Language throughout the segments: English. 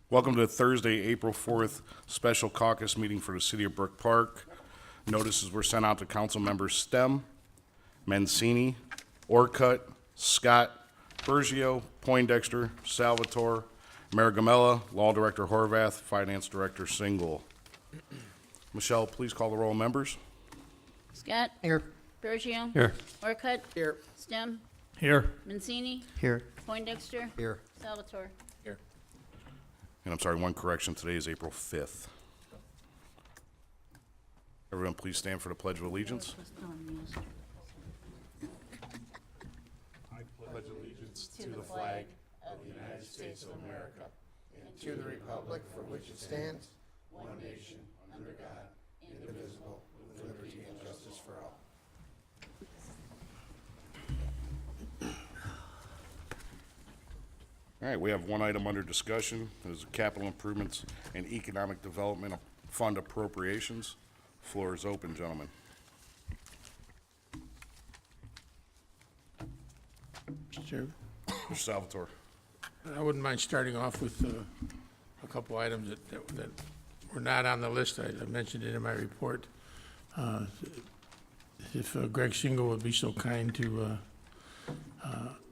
Welcome to Thursday, April 4th, special caucus meeting for the City of Brook Park. Notices were sent out to council members Stem, Mancini, Orcutt, Scott, Bergio, Poindexter, Salvatore, Mayor Gamella, Law Director Horvath, Finance Director Single. Michelle, please call the roll, members. Scott. Here. Bergio. Here. Orcutt. Here. Stem. Here. Mancini. Here. Poindexter. Here. Salvatore. Here. And I'm sorry, one correction, today is April 5th. Everyone please stand for the Pledge of Allegiance. I pledge allegiance to the flag of the United States of America and To the republic for which it stands, one nation, under God, indivisible, with liberty and justice for all. All right, we have one item under discussion. It is capital improvements and economic development fund appropriations. Floor is open, gentlemen. Mr. Chairman, Mr. Salvatore. I wouldn't mind starting off with a couple items that were not on the list. I mentioned it in my report. If Greg Shingle would be so kind to,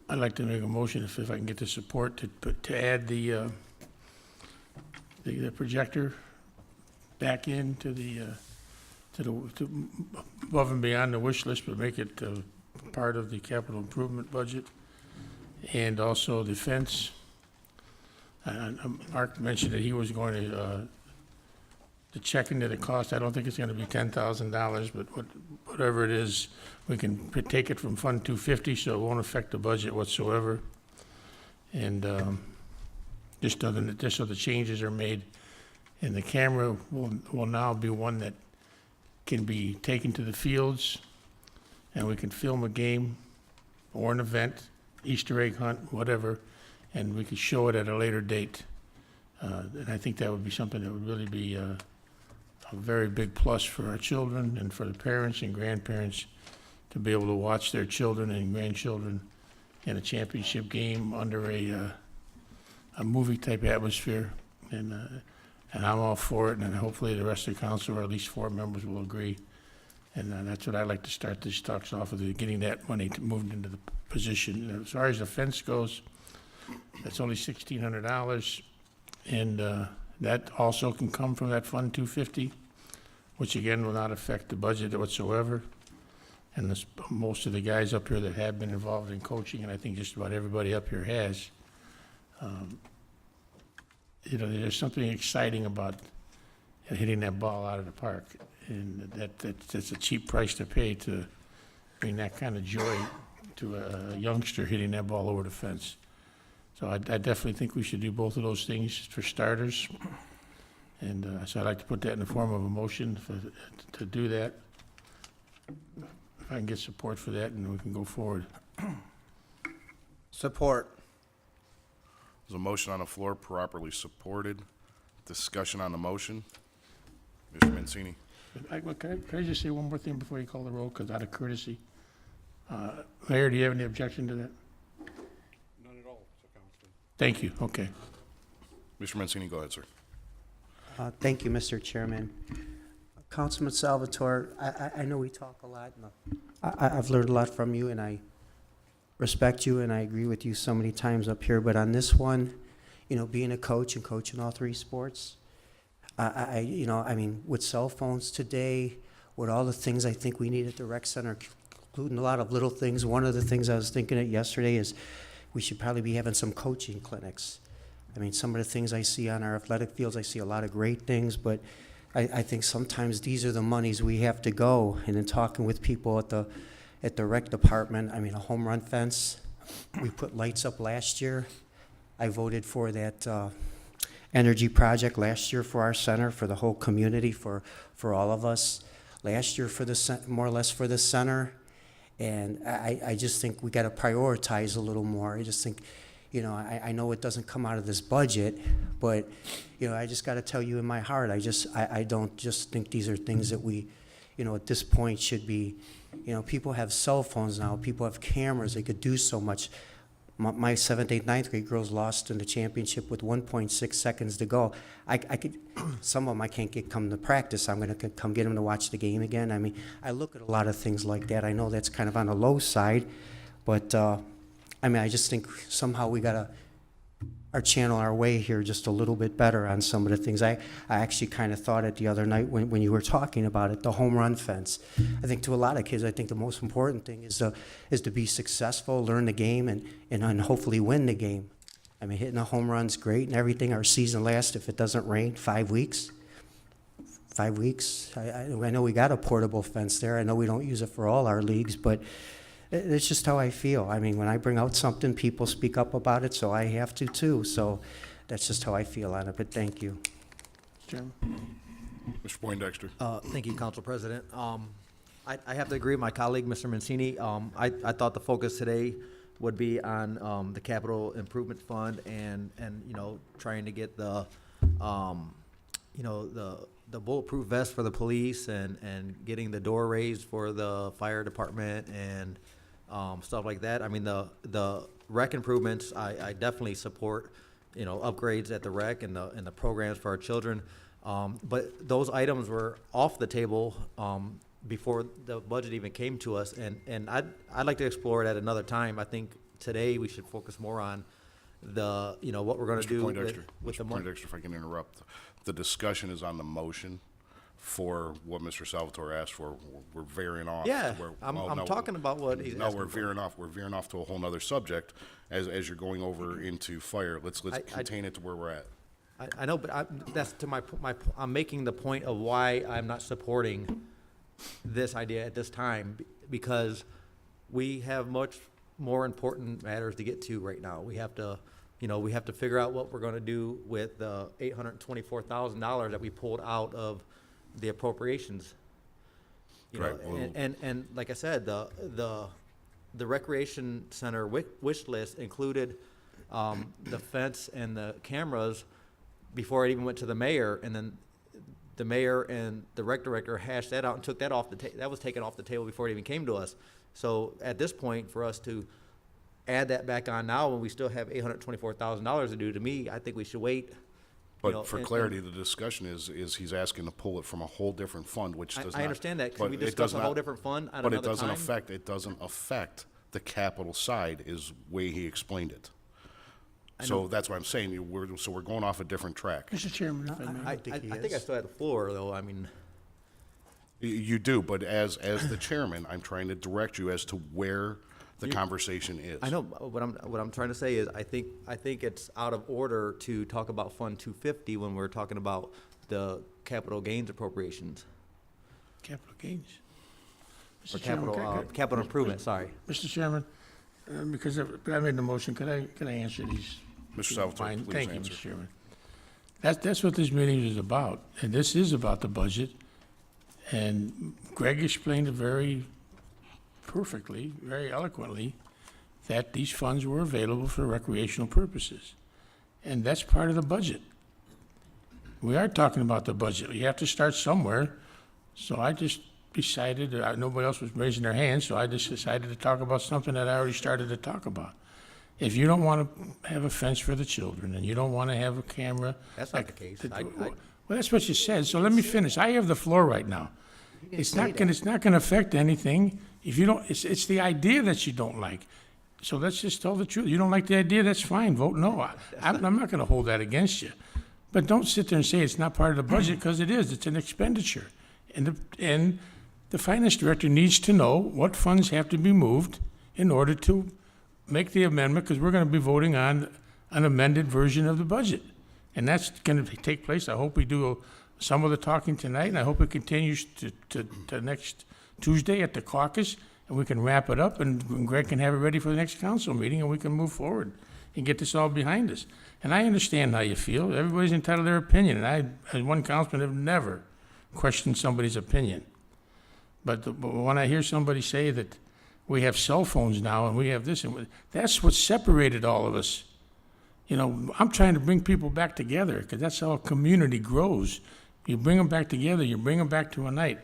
I'd like to make a motion if I can get the support to add the projector back into to above and beyond the wish list, but make it part of the capital improvement budget. And also the fence. Mark mentioned that he was going to check into the cost. I don't think it's going to be $10,000, but whatever it is, we can take it from Fund 250, so it won't affect the budget whatsoever. And just so the changes are made. And the camera will now be one that can be taken to the fields, and we can film a game or an event, Easter egg hunt, whatever, and we could show it at a later date. And I think that would be something that would really be a very big plus for our children and for the parents and grandparents to be able to watch their children and grandchildren in a championship game under a movie-type atmosphere. And I'm all for it, and hopefully the rest of the council, or at least 4 members, will agree. And that's what I'd like to start these talks off with, getting that money moved into the position. As far as the fence goes, that's only $1,600, and that also can come from that Fund 250, which again will not affect the budget whatsoever. And most of the guys up here that have been involved in coaching, and I think just about everybody up here has, there's something exciting about hitting that ball out of the park, and that's a cheap price to pay to bring that kind of joy to a youngster hitting that ball over the fence. So I definitely think we should do both of those things for starters. And so I'd like to put that in the form of a motion to do that. If I can get support for that, and we can go forward. Support. There's a motion on the floor, properly supported. Discussion on the motion. Mr. Mancini. Can I just say one more thing before you call the roll, because out of courtesy? Mayor, do you have any objection to that? None at all, Mr. Councilman. Thank you, okay. Mr. Mancini, go ahead, sir. Thank you, Mr. Chairman. Councilman Salvatore, I know we talk a lot, and I've learned a lot from you, and I respect you, and I agree with you so many times up here, but on this one, being a coach and coaching all 3 sports, I mean, with cell phones today, with all the things I think we need at the rec center, including a lot of little things. One of the things I was thinking of yesterday is we should probably be having some coaching clinics. I mean, some of the things I see on our athletic fields, I see a lot of great things, but I think sometimes these are the monies we have to go. And in talking with people at the rec department, I mean, a home run fence, we put lights up last year. I voted for that energy project last year for our center, for the whole community, for all of us. Last year for more or less for the center. And I just think we got to prioritize a little more. I just think, I know it doesn't come out of this budget, but, I just got to tell you in my heart, I don't just think these are things that we, at this point should be, people have cell phones now, people have cameras, they could do so much. my seventh, eighth, ninth grade girls lost in the championship with 1.6 seconds to go. I could, some of them I can't come to practice. I'm gonna come get them to watch the game again. I mean, I look at a lot of things like that. I know that's kind of on the low side, but, I mean, I just think somehow we gotta channel our way here just a little bit better on some of the things. I actually kind of thought it the other night when you were talking about it, the home run fence. I think to a lot of kids, I think the most important thing is to be successful, learn the game, and hopefully win the game. I mean, hitting a home run's great and everything. Our season lasts, if it doesn't rain, 5 weeks. 5 weeks. I know we got a portable fence there. I know we don't use it for all our leagues, but it's just how I feel. I mean, when I bring out something, people speak up about it, so I have to too. So that's just how I feel on it, but thank you. Chairman? Mr. Poindexter. Thank you, Council President. I have to agree with my colleague, Mr. Mancini. I thought the focus today would be on the capital improvement fund and trying to get the bulletproof vest for the police and getting the door raised for the fire department and stuff like that. I mean, the rec improvements, I definitely support, upgrades at the rec and the programs for our children. But those items were off the table before the budget even came to us, and I'd like to explore it at another time. I think today we should focus more on what we're going to Mr. do Poindexter, with the Mr. money. Poindexter, if I can interrupt. The discussion is on the motion for what Mr. Salvatore asked for. We're veering off. to Yeah, where- I'm well, no, talking about what he's No, asking we're for. veering off. We're veering off to a whole nother subject as you're going over into fire. Let's contain it to where we're at. I know, but that's to I'm making the point of why I'm not supporting this idea at this time, because we have much more important matters to get to right now. We have to figure out what we're gonna do with the $824,000 that we pulled out of the appropriations. Right, well- And like I said, the recreation center wish list included the fence and the cameras before it even went to the mayor, and then the mayor and the rec director hashed that out and took that off that was taken off the table before it even came to us. So at this point, for us to add that back on now when we still have $824,000 to do, to me, I think we should wait. But for clarity, the discussion is he's asking to pull it from a whole different fund, which does not. I understand that. Can but we it discuss does a whole not- different fund at But it another doesn't time? affect the capital side, is way he explained it. So that's what I'm saying. We're going off a different track. Mr. Chairman, if I may. I think I still have the floor, though. I mean, You do, but as the chairman, I'm trying to direct you as to where the conversation is. I know, what I'm trying to say is, I think it's out of order to talk about Fund 250 when we're talking about the capital gains appropriations, Capital gains. or Mr. Chairman, capital improvement, sorry. Mr. Chairman, because I made the motion, can I answer these? Mr. Salvatore, Fine. please Thank you, answer. Mr. Chairman. That's what this meeting is about, and this is about the budget. And Greg explained it very perfectly, very eloquently, that these funds were available for recreational purposes. And that's part of the budget. We are talking about the budget. You have to start somewhere. So I just decided, nobody else was raising their hand, so I just decided to talk about something that I already started to talk about. If you don't want to have a fence for the children, and you don't want to have a camera. That's not the case. Well, that's what you said, so let me finish. I have the floor right now. It's not gonna affect anything. If you don't, it's the idea that you don't like. So let's just tell the truth. You don't like the idea, that's fine, vote no. I'm not gonna hold that against you. But don't sit there and say it's not part of the budget, because it is. It's an expenditure. And the finance director needs to know what funds have to be moved in order to make the amendment, because we're gonna be voting on an amended version of the budget. And that's gonna take place, I hope we do some of the talking tonight, and I hope it continues to next Tuesday at the caucus, and we can wrap it up, and Greg can have it ready for the next council meeting, and we can move forward and get this all behind us. And I understand how you feel. Everybody's entitled to their opinion, and I, as one councilman, have never questioned somebody's opinion. But when I hear somebody say that we have cell phones now, and we have this, and that's what separated all of us. You know, I'm trying to bring people back together, because that's how a community grows. You bring them back together, you bring them back to a night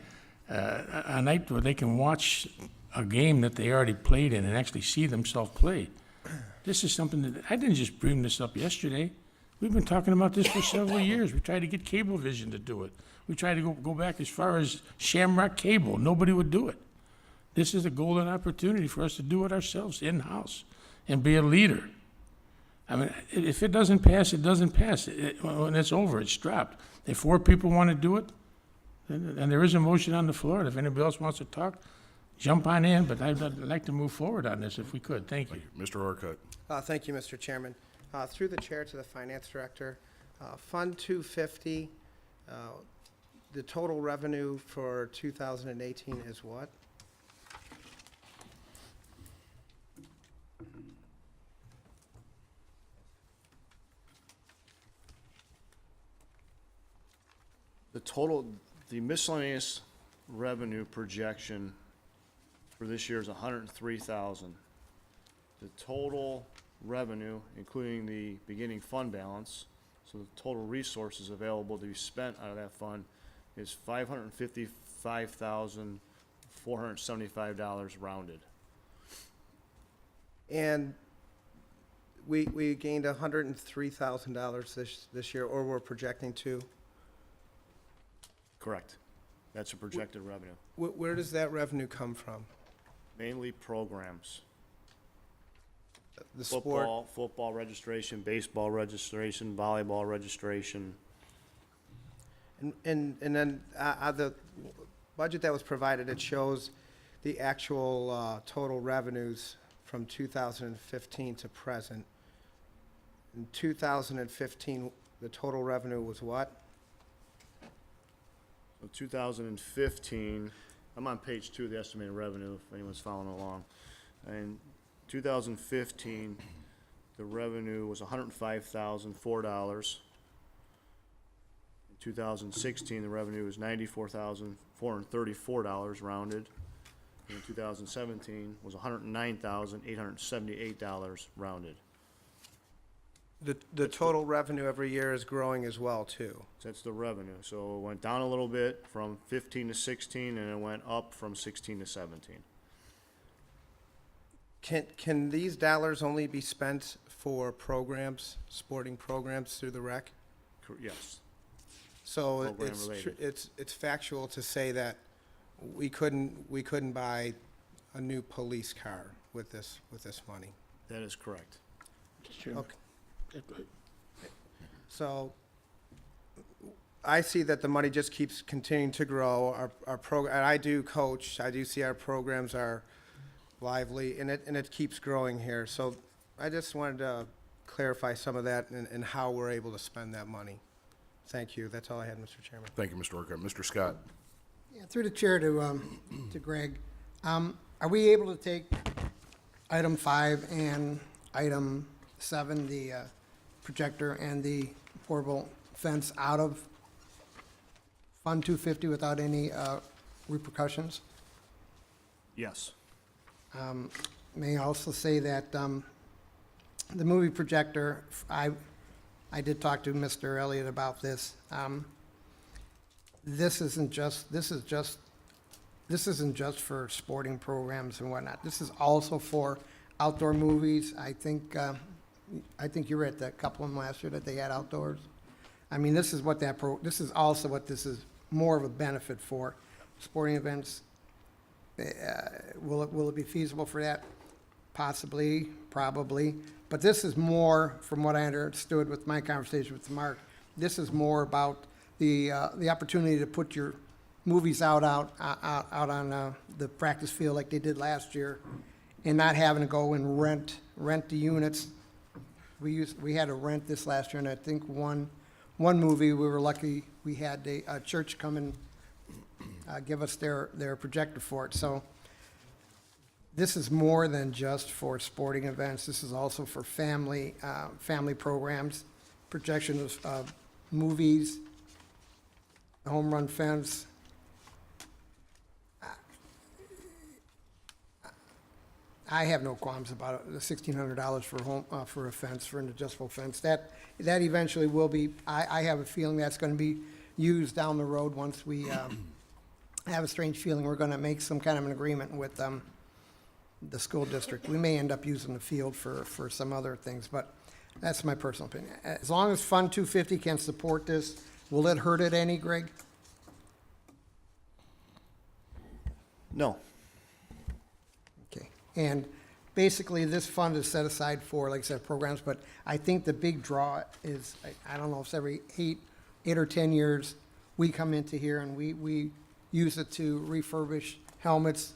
where they can watch a game that they already played in and actually see themselves play. This is something that, I didn't just bring this up yesterday. We've been talking about this for several years. We tried to get Cablevision to do it. We tried to go back as far as Shamrock Cable. Nobody would do it. This is a golden opportunity for us to do it ourselves in-house and be a leader. I mean, if it doesn't pass, it doesn't pass. When it's over, it's dropped. If 4 people want to do it, and there is a motion on the floor, and if anybody else wants to talk, jump on in, but I'd like to move forward on this if we could. Thank you. Mr. Orcutt. Thank you, Mr. Chairman. Through the chair to the finance director, Fund 250, the total revenue for 2018 is what? The miscellaneous revenue projection for this year is $103,000. The total revenue, including the beginning fund balance, so the total resources available to be spent out of that fund is $555,475 rounded. And we gained $103,000 this year, or we're projecting to. Correct. That's a projected revenue. Where does that revenue come from? Mainly programs. The sport? Football registration, baseball registration, volleyball registration. And then the budget that was provided, it shows the actual total revenues from 2015 to present. In 2015, the total revenue was what? So 2015, I'm on page 2 of the estimated revenue, if anyone's following along. In 2015, the revenue was $105,004. In 2016, the revenue was $94,434 rounded. And in 2017 was $109,878 rounded. The total revenue every year is growing as well, too. So that's the revenue. So it went down a little bit from 15 to 16, and it went up from 16 to 17. Can these dollars only be spent for programs, sporting programs through the rec? Yes. So Program related. it's factual to say that we couldn't buy a new police car with this money. That is correct. Okay. So I see that the money just keeps continuing to grow. Our program, and I do coach. I do see our programs are lively, and it keeps growing here. So I just wanted to clarify some of that and how we're able to spend that money. Thank you. That's all I had, Mr. Chairman. Thank you, Mr. Orcutt. Mr. Scott. Yeah, through the chair to Greg, are we able to take item 5 and item 7, the projector and the portable fence, out of Fund 250 without any repercussions? Yes. May I also say that the movie projector, I did talk to Mr. Elliott about this. This isn't just for sporting programs and whatnot. This is also for outdoor movies. I think you were at the couple of them last year that they had outdoors. I mean, this is what this is also what this is more of a benefit for. Sporting events, will it be feasible for that? Possibly, probably. But this is more, from what I understood with my conversation with Mark, this is more about the opportunity to put your movies out on the practice field like they did last year, and not having to go and rent the units. We had to rent this last year, and I think one movie, we were lucky, we had a church come and give us their projector for it. So this is more than just for sporting events. This is also for family programs, projection of movies, the home run fence. I have no qualms about it. The $1,600 for a fence, for an adjustable fence. That eventually will be. I have a feeling that's going to be used down the road once we. I have a strange feeling we're going to make some kind of an agreement with the school district. We may end up using the field for some other things, but that's my personal opinion. As long as Fund 250 can support this, will it hurt it any, Greg? No. Okay, and basically, this fund is set aside for, like I said, programs, but I think the big draw is, I don't know if it's every eight or 10 years, we come into here and we use it to refurbish helmets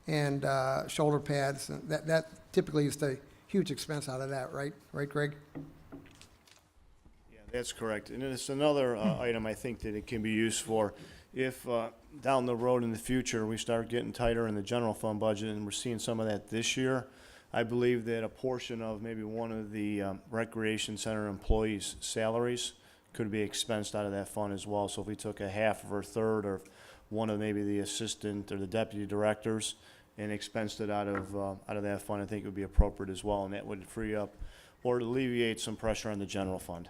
and shoulder pads, and that typically is the huge expense out of that, right? Right, Greg? Yeah, that's correct. And it's another item I think that it can be used for. If down the road in the future, we start getting tighter in the general fund budget, and we're seeing some of that this year, I believe that a portion of maybe one of the recreation center employees' salaries could be expensed out of that fund as well. So if we took a half or a third or one of maybe the assistant or the deputy directors and expensed it out of that fund, I think it would be appropriate as well, and that would free up or alleviate some pressure on the general fund.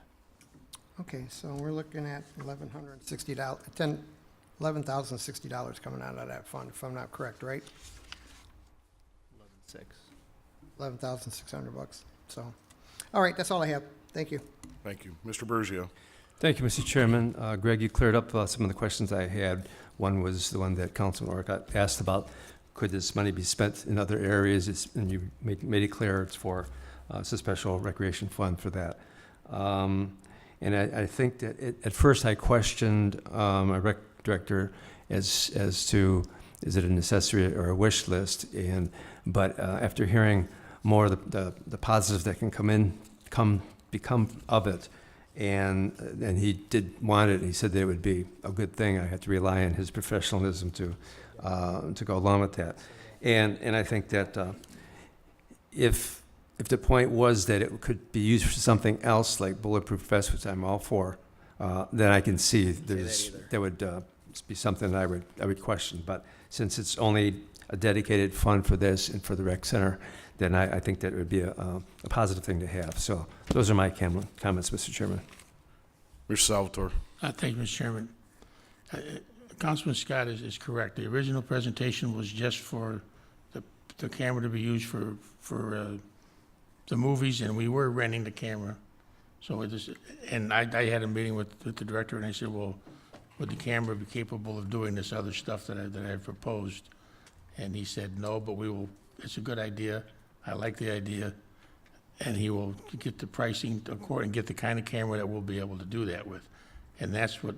Okay, so we're looking at $1,160, $11,060 coming out of that fund, if I'm not correct, right? 11,600 bucks. So, all right, that's all I have. Thank you. Thank you. Mr. Bergio. Thank you, Mr. Chairman. Greg, you cleared up some of the questions I had. One was the one that Councilman Orcutt asked about, could this money be spent in other areas? And you made it clear it's for, it's a special recreation fund for that. And I think that at first I questioned our rec director as to, is it a necessity or a wish list? But after hearing more of the positives that can become of it, and he did want it. He said that it would be a good thing. I had to rely on his professionalism to go along with that. And I think that if the point was that it could be used for something else like bulletproof vests, which I'm all for, then I can see there would be something that I would question. But since it's only a dedicated fund for this and for the rec center, then I think that it would be a positive thing to have. So those are my comments, Mr. Chairman. Mr. Salvatore. Thank you, Mr. Chairman. Councilman Scott is correct. The original presentation was just for the camera to be used for the movies, and we were renting the camera. So and I had a meeting with the director, and I said, well, would the camera be capable of doing this other stuff that I had proposed? And he said, no, but we will. It's a good idea. I like the idea. And he will get the pricing and get the kind of camera that we'll be able to do that with. And that's what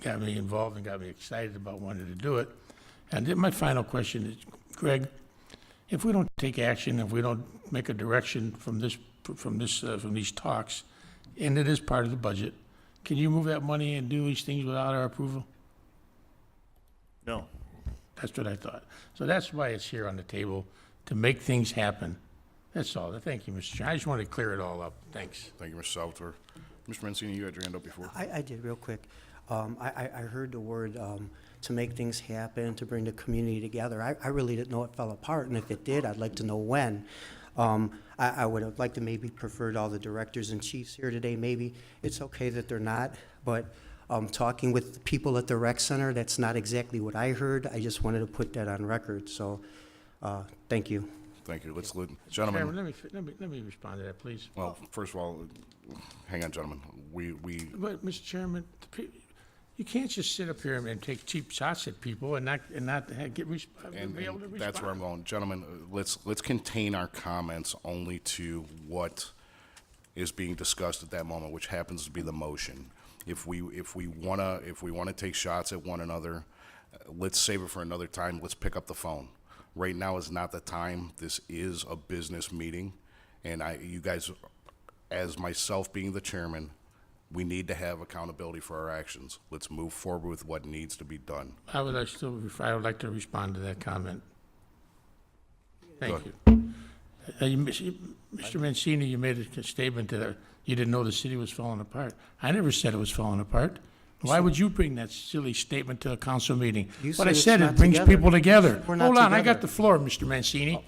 got me involved and got me excited about wanting to do it. And then my final question is, Greg, if we don't take action, if we don't make a direction from these talks, and it is part of the budget, can you move that money and do these things without our approval? No. That's what I thought. So that's why it's here on the table, to make things happen. That's all. Thank you, Mr. Chair. I just wanted to clear it all up. Thanks. Thank you, Mr. Salvatore. Mr. Mancini, you had your hand up before. I did, real quick. I heard the word to make things happen, to bring the community together. I really didn't know it fell apart, and if it did, I'd like to know when. I would have liked to maybe preferred all the directors and chiefs here today. Maybe it's okay that they're not, but talking with the people at the rec center, that's not exactly what I heard. I just wanted to put that on record, so thank you. Thank you. Gentlemen. Chairman, let me respond to that, please. Well, first of all, hang on, gentlemen. But, Mr. Chairman, you can't just sit up here and take cheap shots at people and not be able to respond. That's where I'm going. Gentlemen, let's contain our comments only to what is being discussed at that moment, which happens to be the motion. If we wanna take shots at one another, let's save it for another time. Let's pick up the phone. Right now is not the time. This is a business meeting, and you guys, as myself being the chairman, we need to have accountability for our actions. Let's move forward with what needs to be done. I would like to respond to that comment. Thank Go you. Mr. Mancini, you made a statement that you didn't know the city was falling apart. I never said it was falling apart. Why would you bring that silly statement to a council meeting? What I said, it brings people together. Hold on, I got the floor, Mr. Mancini.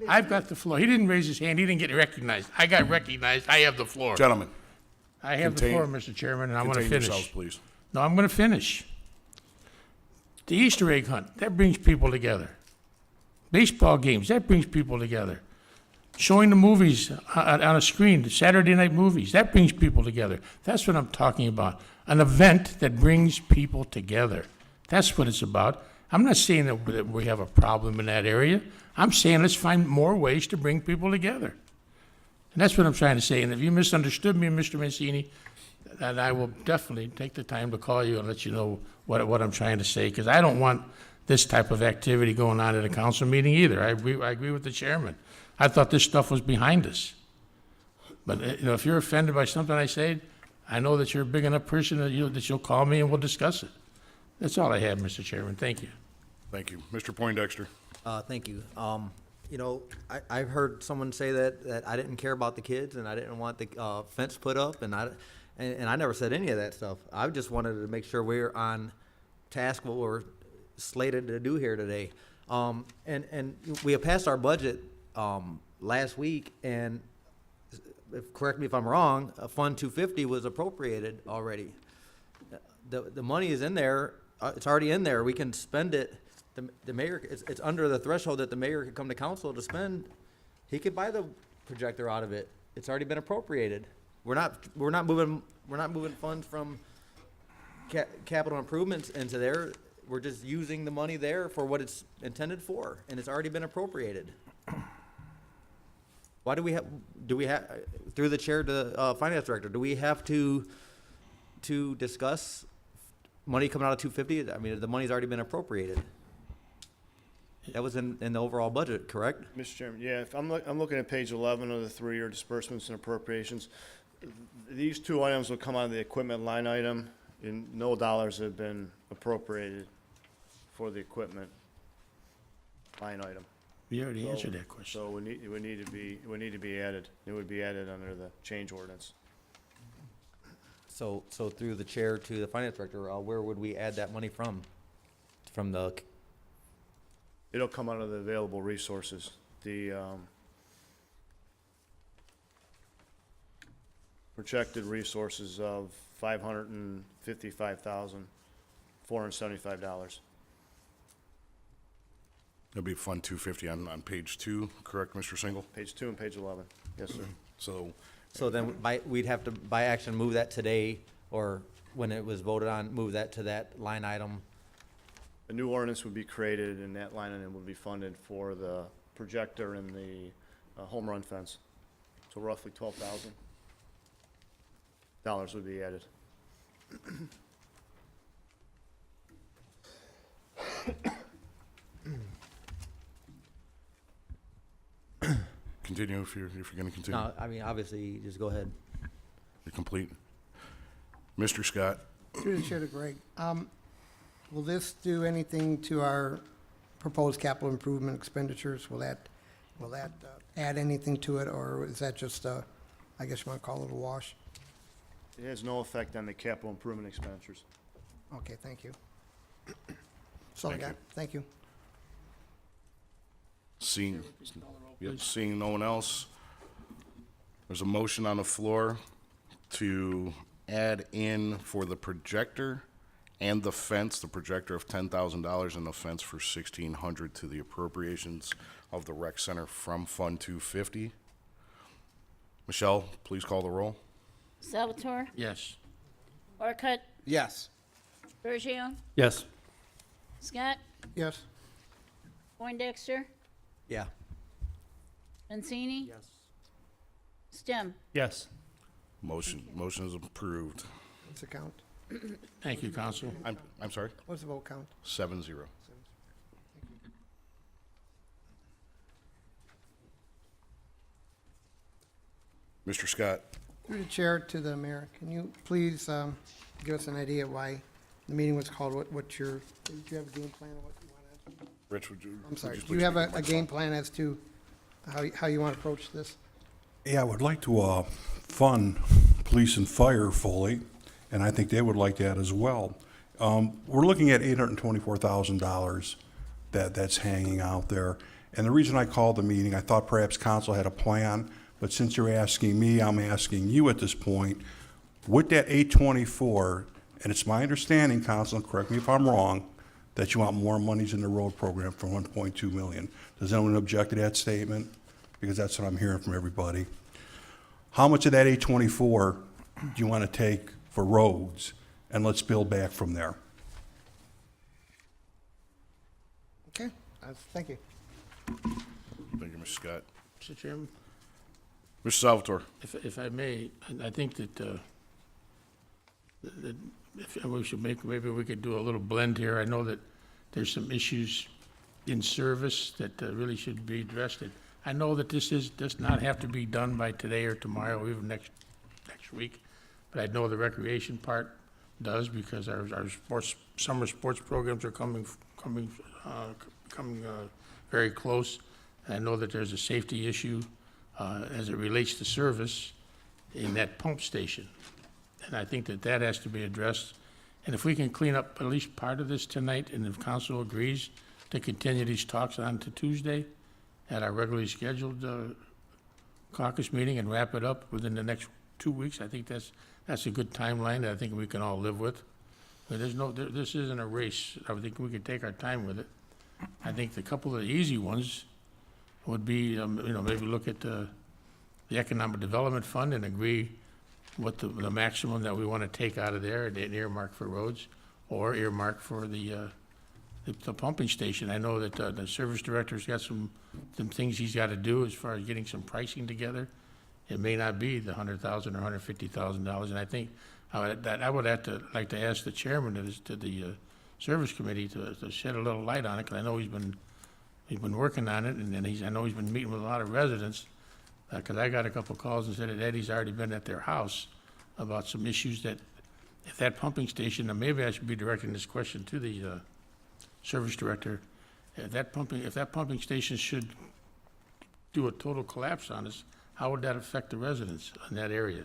I've got the floor. He didn't raise his hand. He didn't get recognized. I got recognized. I have the floor. Gentlemen. I have the floor, Mr. Chairman, and I want to Contain finish. yourselves, please. No, I'm going to finish. The Easter egg hunt, that brings people together. Baseball games, that brings people together. Showing the movies on a screen, the Saturday night movies, that brings people together. That's what I'm talking about. An event that brings people together. That's what it's about. I'm not saying that we have a problem in that area. I'm saying let's find more ways to bring people together. And that's what I'm trying to say. And if you misunderstood me, Mr. Mancini, then I will definitely take the time to call you and let you know what I'm trying to say, because I don't want this type of activity going on at a council meeting either. I agree with the chairman. I thought this stuff was behind us. But, if you're offended by something I say, I know that you're a big enough person that you'll call me and we'll discuss it. That's all I have, Mr. Chairman. Thank you. Thank you. Mr. Poindexter? Thank you. I've heard someone say that I didn't care about the kids and I didn't want the fence put up, and I never said any of that stuff. I just wanted to make sure we're on task what we're slated to do here today. And we have passed our budget last week, and correct me if I'm wrong, Fund 250 was appropriated already. The money is in there. It's already in there. We can spend it. The mayor, it's under the threshold that the mayor could come to council to spend. He could buy the projector out of it. It's already been appropriated. We're not moving funds from capital improvements into there. We're just using the money there for what it's intended for, and it's already been appropriated. Why do we have, through the chair to finance director, do we have to discuss money coming out of 250? I mean, the money's already been appropriated. That was in the overall budget, correct? Mr. Chairman, yeah, if I'm looking at page 11 of the 3-year disbursements and appropriations. These two items will come out of the equipment line item, and no dollars have been appropriated for the equipment line item. We already answered that question. So it would need to be added. It would be added under the change ordinance. So through the chair to the finance director, where would we add that money from? From the, It'll come out of the available resources. The projected resources of $555,475. It'll be Fund 250 on page 2, correct, Mr. Single? Page 2 and page 11. Yes, sir. So then we'd have to, by action, move that today, or when it was voted on, move that to that line item. A new ordinance would be created, and that line item would be funded for the projector and the home run fence. So roughly $12,000 would be added. continue if you're going to continue. No, I mean, obviously, just go ahead. You're complete. Mr. Scott? Through the chair to Greg. Will this do anything to our proposed capital improvement expenditures? Will that add anything to it, or is that just I guess you want to call it a wash? It has no effect on the capital improvement expenditures. Okay, thank you. That's all I Thank got. you. Thank you. Seeing no one else, there's a motion on the floor to add in for the projector and the fence, the projector of $10,000 and the fence for $1,600 to the appropriations of the rec center from Fund 250. Michelle, please call the roll. Salvatore, Yes. Orcutt, Yes. Bergeron, Yes. Scott, Yes. Poindexter, Yeah. Mancini. Yes. Stem. Yes. Motion is approved. What's the count? Thank you, counsel. I'm sorry, What's the vote count? 7-0. Mr. Scott? Through the chair to the mayor, can you please give us an idea why the meeting was called? Do you have a game plan of what you want to? Rich, would you? I'm sorry. would Do you have a game plan as to how you want to approach this? Yeah, I would like to fund police and fire fully, and I think they would like that as well. We're looking at $824,000 that's hanging out there. And the reason I called the meeting, I thought perhaps council had a plan, but since you're asking me, I'm asking you at this point, with that 824, and it's my understanding, council, correct me if I'm wrong, that you want more monies in the road program for 1.2 million. Does anyone object to that statement? Because that's what I'm hearing from everybody. How much of that 824 do you want to take for roads? And let's build back from there. Okay, thank you. Thank you, Mr. Scott. Mr. Chairman, Mr. Salvatore. if I may, I think that, that if we should maybe we could do a little blend here. I know that there's some issues in service that really should be addressed. And I know that does not have to be done by today or tomorrow, or even next week. But I know the recreation part does, because our summer sports programs are coming very close. And I know that there's a safety issue as it relates to service in that pump station. And I think that has to be addressed. And if we can clean up at least part of this tonight, and if council agrees to continue these talks on to Tuesday at our regularly scheduled caucus meeting and wrap it up within the next 2 weeks, I think that's a good timeline that I think we can all live with. But this isn't a race. I think we can take our time with it. I think the couple of the easy ones would be, maybe look at the Economic Development Fund and agree what the maximum that we want to take out of there and earmark for roads, or earmark for the pumping station. I know that the service director's got some things he's got to do as far as getting some pricing together. It may not be the $100,000 or $150,000, and I think I would like to ask the chairman to the service committee to shed a little light on it, because I know he's been working on it, and I know he's been meeting with a lot of residents, because I got a couple calls and said that Eddie's already been at their house about some issues that, if that pumping station, and maybe I should be directing this question to the service director, if that pumping station should do a total collapse on us, how would that affect the residents in that area?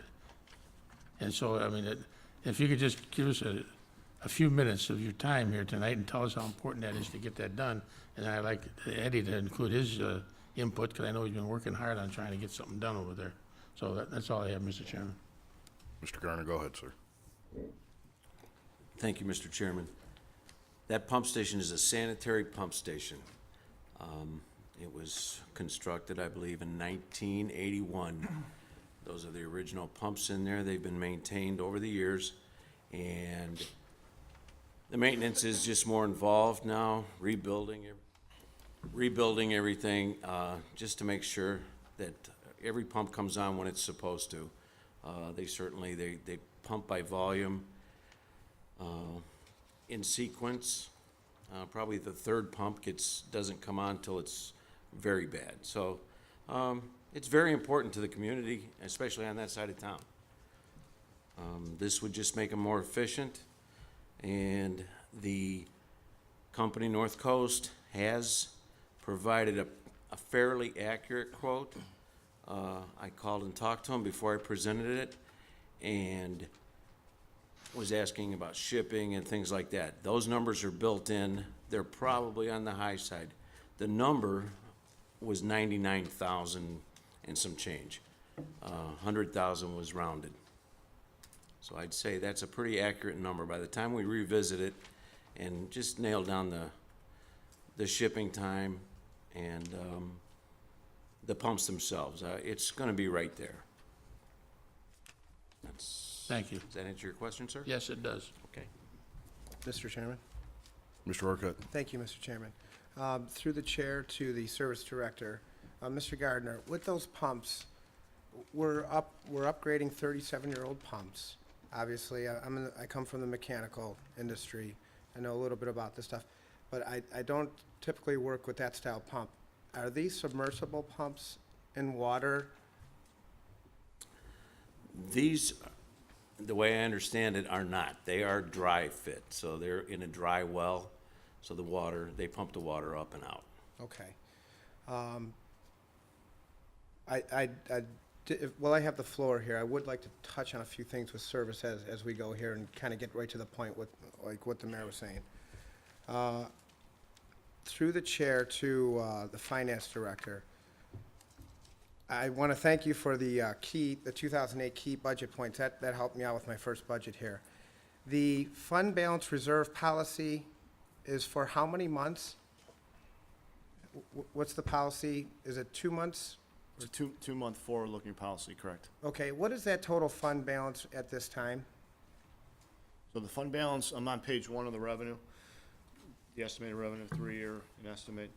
And so, I mean, if you could just give us a few minutes of your time here tonight and tell us how important that is to get that done. And I'd like Eddie to include his input, because I know he's been working hard on trying to get something done over there. So that's all I have, Mr. Chairman. Mr. Garner, go ahead, sir. Thank you, Mr. Chairman. That pump station is a sanitary pump station. It was constructed, I believe, in 1981. Those are the original pumps in there. They've been maintained over the years, and the maintenance is just more involved now, rebuilding everything, just to make sure that every pump comes on when it's supposed to. They pump by volume, in sequence. Probably the third pump doesn't come on till it's very bad. So it's very important to the community, especially on that side of town. This would just make them more efficient, and the company North Coast has provided a fairly accurate quote. I called and talked to them before I presented it, and was asking about shipping and things like that. Those numbers are built in. They're probably on the high side. The number was 99,000 and some change. 100,000 was rounded. So I'd say that's a pretty accurate number. By the time we revisit it and just nail down the shipping time and the pumps themselves, it's going to be right there. Thank you. Does that answer your question, sir? Yes, it does. Okay. Mr. Chairman? Mr. Orcutt. Thank you, Mr. Chairman. Through the chair to the service director, Mr. Gardner, with those pumps, we're upgrading 37-year-old pumps. Obviously, I come from the mechanical industry. I know a little bit about this stuff, but I don't typically work with that style pump. Are these submersible pumps in water? These, the way I understand it, are not. They are dry fit, so they're in a dry well, so they pump the water up and out. Okay. While I have the floor here, I would like to touch on a few things with service as we go here and kind of get right to the point with, like what the mayor was saying. Through the chair to the finance director, I want to thank you for the 2008 key budget points. That helped me out with my first budget here. The fund balance reserve policy is for how many months? What's the policy? Is it 2 months? It's a two-month forward-looking policy, correct? Okay, what is that total fund balance at this time? So the fund balance, I'm on page 1 of the revenue, the estimated revenue, 3-year and estimated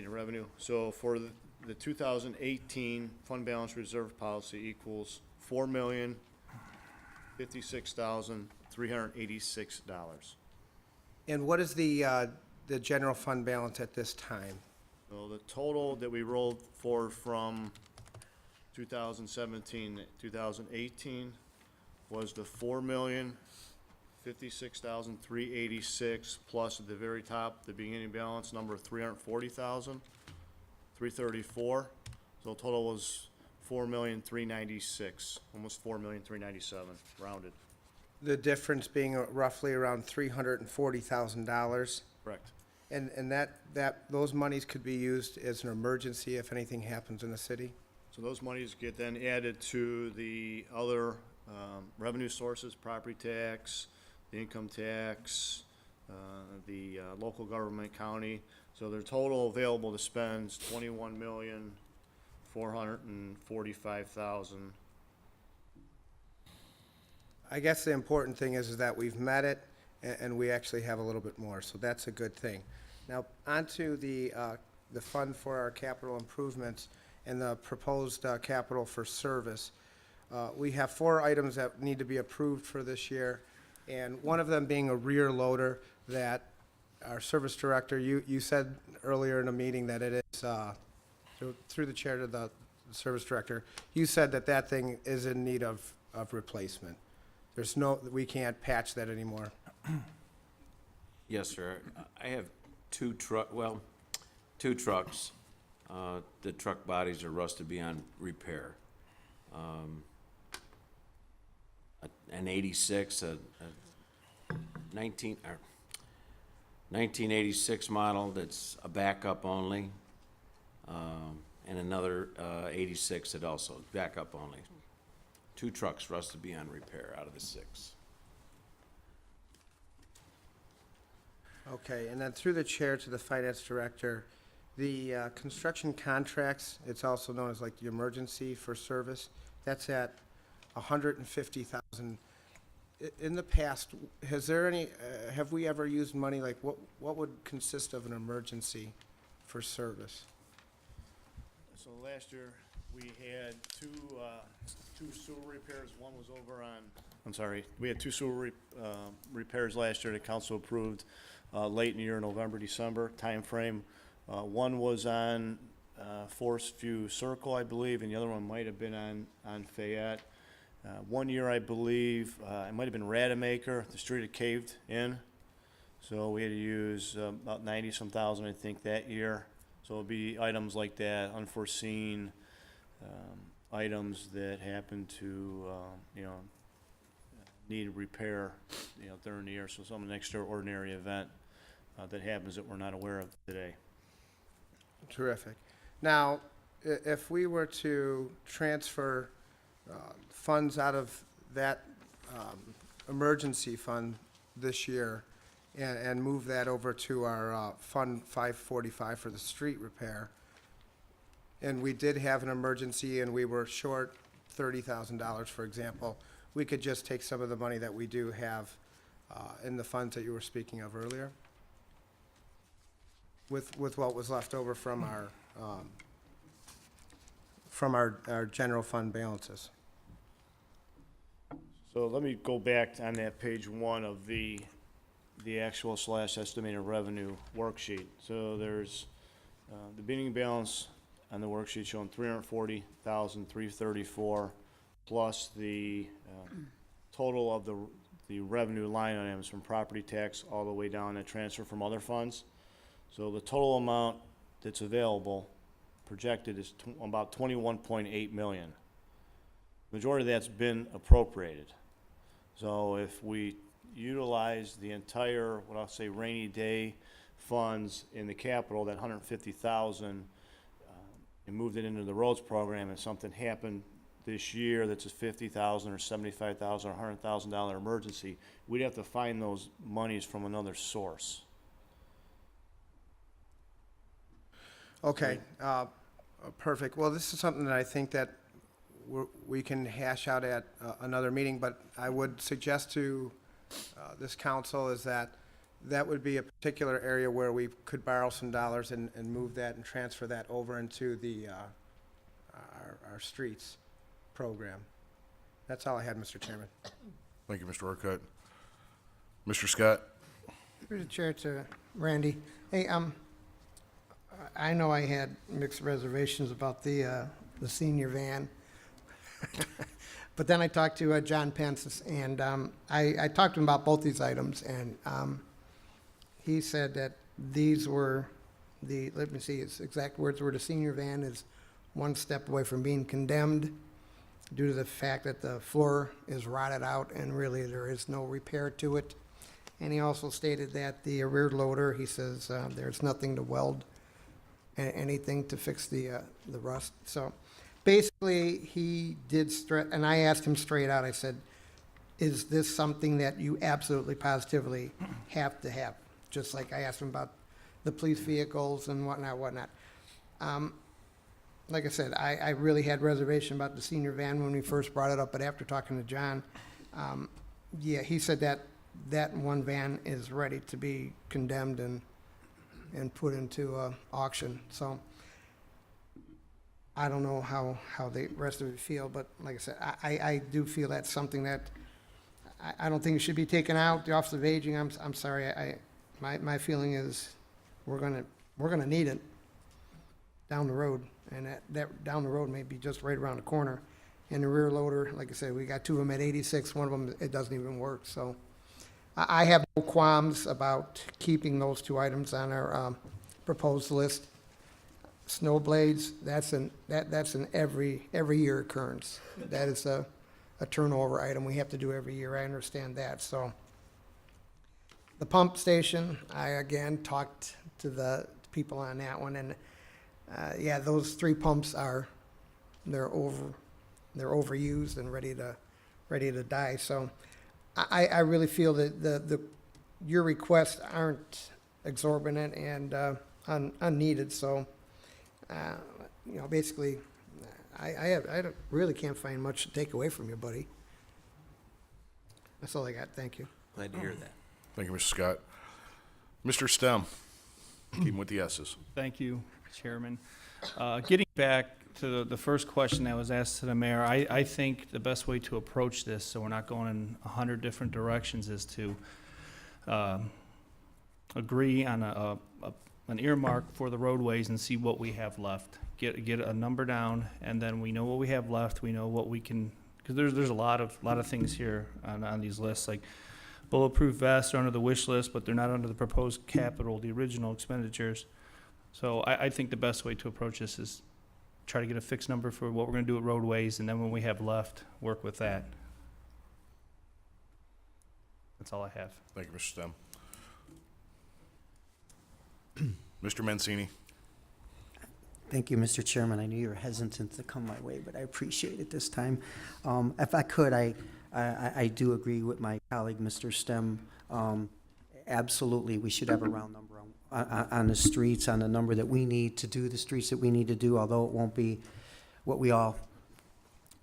revenue. So for the 2018 fund balance reserve policy equals $4,056,386. And what is the general fund balance at this time? So the total that we rolled forward from 2017 to 2018 was the $4,056,386 plus at the very top, the beginning balance number of $340,334. So the total was $4,396,000, almost $4,397,000 rounded. The difference being roughly around $340,000. Correct. And those monies could be used as an emergency if anything happens in the city? So those monies get then added to the other revenue sources, property tax, the income tax, the local government, county. So their total available to spend is $21,445,000. I guess the important thing is that we've met it, and we actually have a little bit more, so that's a good thing. Now, onto the fund for our capital improvements and the proposed capital for service. We have 4 items that need to be approved for this year, and one of them being a rear loader that our service director, you said earlier in a meeting that it is, through the chair to the service director, you said that thing is in need of replacement. We can't patch that anymore. Yes, sir. I have two trucks. The truck bodies are rusted beyond repair. An 86, a 1986 model that's a backup only, and another 86 that also is backup only. 2 trucks rusted beyond repair out of the 6. Okay, and then through the chair to the finance director, the construction contracts, it's also known as like the emergency for service, that's at $150,000. In the past, have we ever used money, like what would consist of an emergency for service? So last year, we had two sewer repairs. One was over on, we had 2 sewer repairs last year that council approved late in the year, November, December timeframe. One was on Forest View Circle, I believe, and the other one might have been on Fayette. One year, I believe, it might have been Rademacher, the street had caved in. So we had to use about 90-some thousand, I think, that year. So it'll be items like that, unforeseen items that happen to, need repair, during the year. So some extraordinary event that happens that we're not aware of today. Terrific. Now, if we were to transfer funds out of that emergency fund this year and move that over to our Fund 545 for the street repair, and we did have an emergency and we were short $30,000, for example, we could just take some of the money that we do have in the funds that you were speaking of earlier with what was left over from our general fund balances. So let me go back on that page 1 of the actual / estimated revenue worksheet. So there's the beginning balance on the worksheet showing $340,334 plus the total of the revenue line items from property tax all the way down to transfer from other funds. So the total amount that's available projected is about $21.8 million. Majority of that's been appropriated. So if we utilize the entire, what I'll say, rainy day funds in the capital, that $150,000, and moved it into the roads program, and something happened this year that's a $50,000 or $75,000 or $100,000 emergency, we'd have to find those monies from another source. Okay, perfect. Well, this is something that I think that we can hash out at another meeting, but I would suggest to this council is that that would be a particular area where we could borrow some dollars and move that and transfer that over into the, our streets program. That's all I had, Mr. Chairman. Thank you, Mr. Orcutt. Mr. Scott? Through the chair to Randy. Hey, I know I had mixed reservations about the senior van. But then I talked to John Pence, and I talked to him about both these items, and he said that these were let me see, his exact words were, the senior van is one step away from being condemned due to the fact that the floor is rotted out and really there is no repair to it. And he also stated that the rear loader, he says, there's nothing to weld, anything to fix the rust. So basically, he did and I asked him straight out, I said, is this something that you absolutely positively have to have? Just like I asked him about the police vehicles and whatnot. Like I said, I really had reservation about the senior van when we first brought it up, but after talking to John, yeah, he said that one van is ready to be condemned and put into auction. So I don't know how the rest of it feel, but like I said, I do feel that's something that I don't think it should be taken out. The Office of Aging, I'm sorry, my feeling is we're gonna need it down the road, and that down the road may be just right around the corner. And the rear loader, like I said, we got two of them at 86. One of them, it doesn't even work. So I have no qualms about keeping those two items on our proposed list. Snow blades, that's an every year occurrence. That is a turnover item we have to do every year. I understand that. So the pump station, I again talked to the people on that one, and yeah, those three pumps they're overused and ready to die. So I really feel that your requests aren't exorbitant and unneeded. So you know, basically, I really can't find much to take away from you, buddy. That's all I got. Thank you. Glad to hear that. Thank you, Mr. Scott. Mr. Stem, keep with the S's. Thank you, Chairman. Getting back to the first question that was asked to the mayor, I think the best way to approach this, so we're not going in 100 different directions, is to agree on an earmark for the roadways and see what we have left. Get a number down, and then we know what we have left. We know what we can, because there's a lot of things here on these lists, like bulletproof vests are under the wish list, but they're not under the proposed capital, the original expenditures. So I think the best way to approach this is try to get a fixed number for what we're going to do at roadways, and then when we have left, work with that. That's all I have. Thank you, Mr. Stem. Mr. Mancini. Thank you, Mr. Chairman. I knew you were hesitant to come my way, but I appreciate it this time. If I could, I do agree with my colleague, Mr. Stem. Absolutely, we should have a round number on the streets, on the number that we need to do the streets that we need to do, although it won't be what we all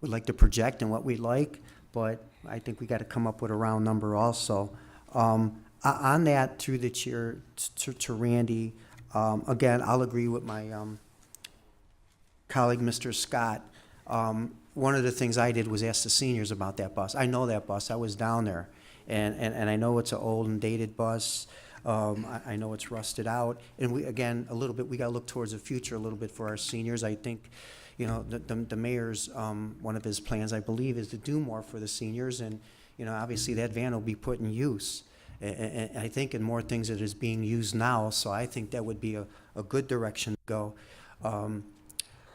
would like to project and what we like, but I think we got to come up with a round number also. On that, through the chair to Randy, again, I'll agree with my colleague, Mr. Scott. One of the things I did was ask the seniors about that bus. I know that bus. I was down there. And I know it's an old and dated bus. I know it's rusted out. And we, again, a little bit, we got to look towards the future a little bit for our seniors. I think, you know, the mayor's, one of his plans, I believe, is to do more for the seniors. And, you know, obviously that van will be put in use. And I think in more things that is being used now. So I think that would be a good direction to go.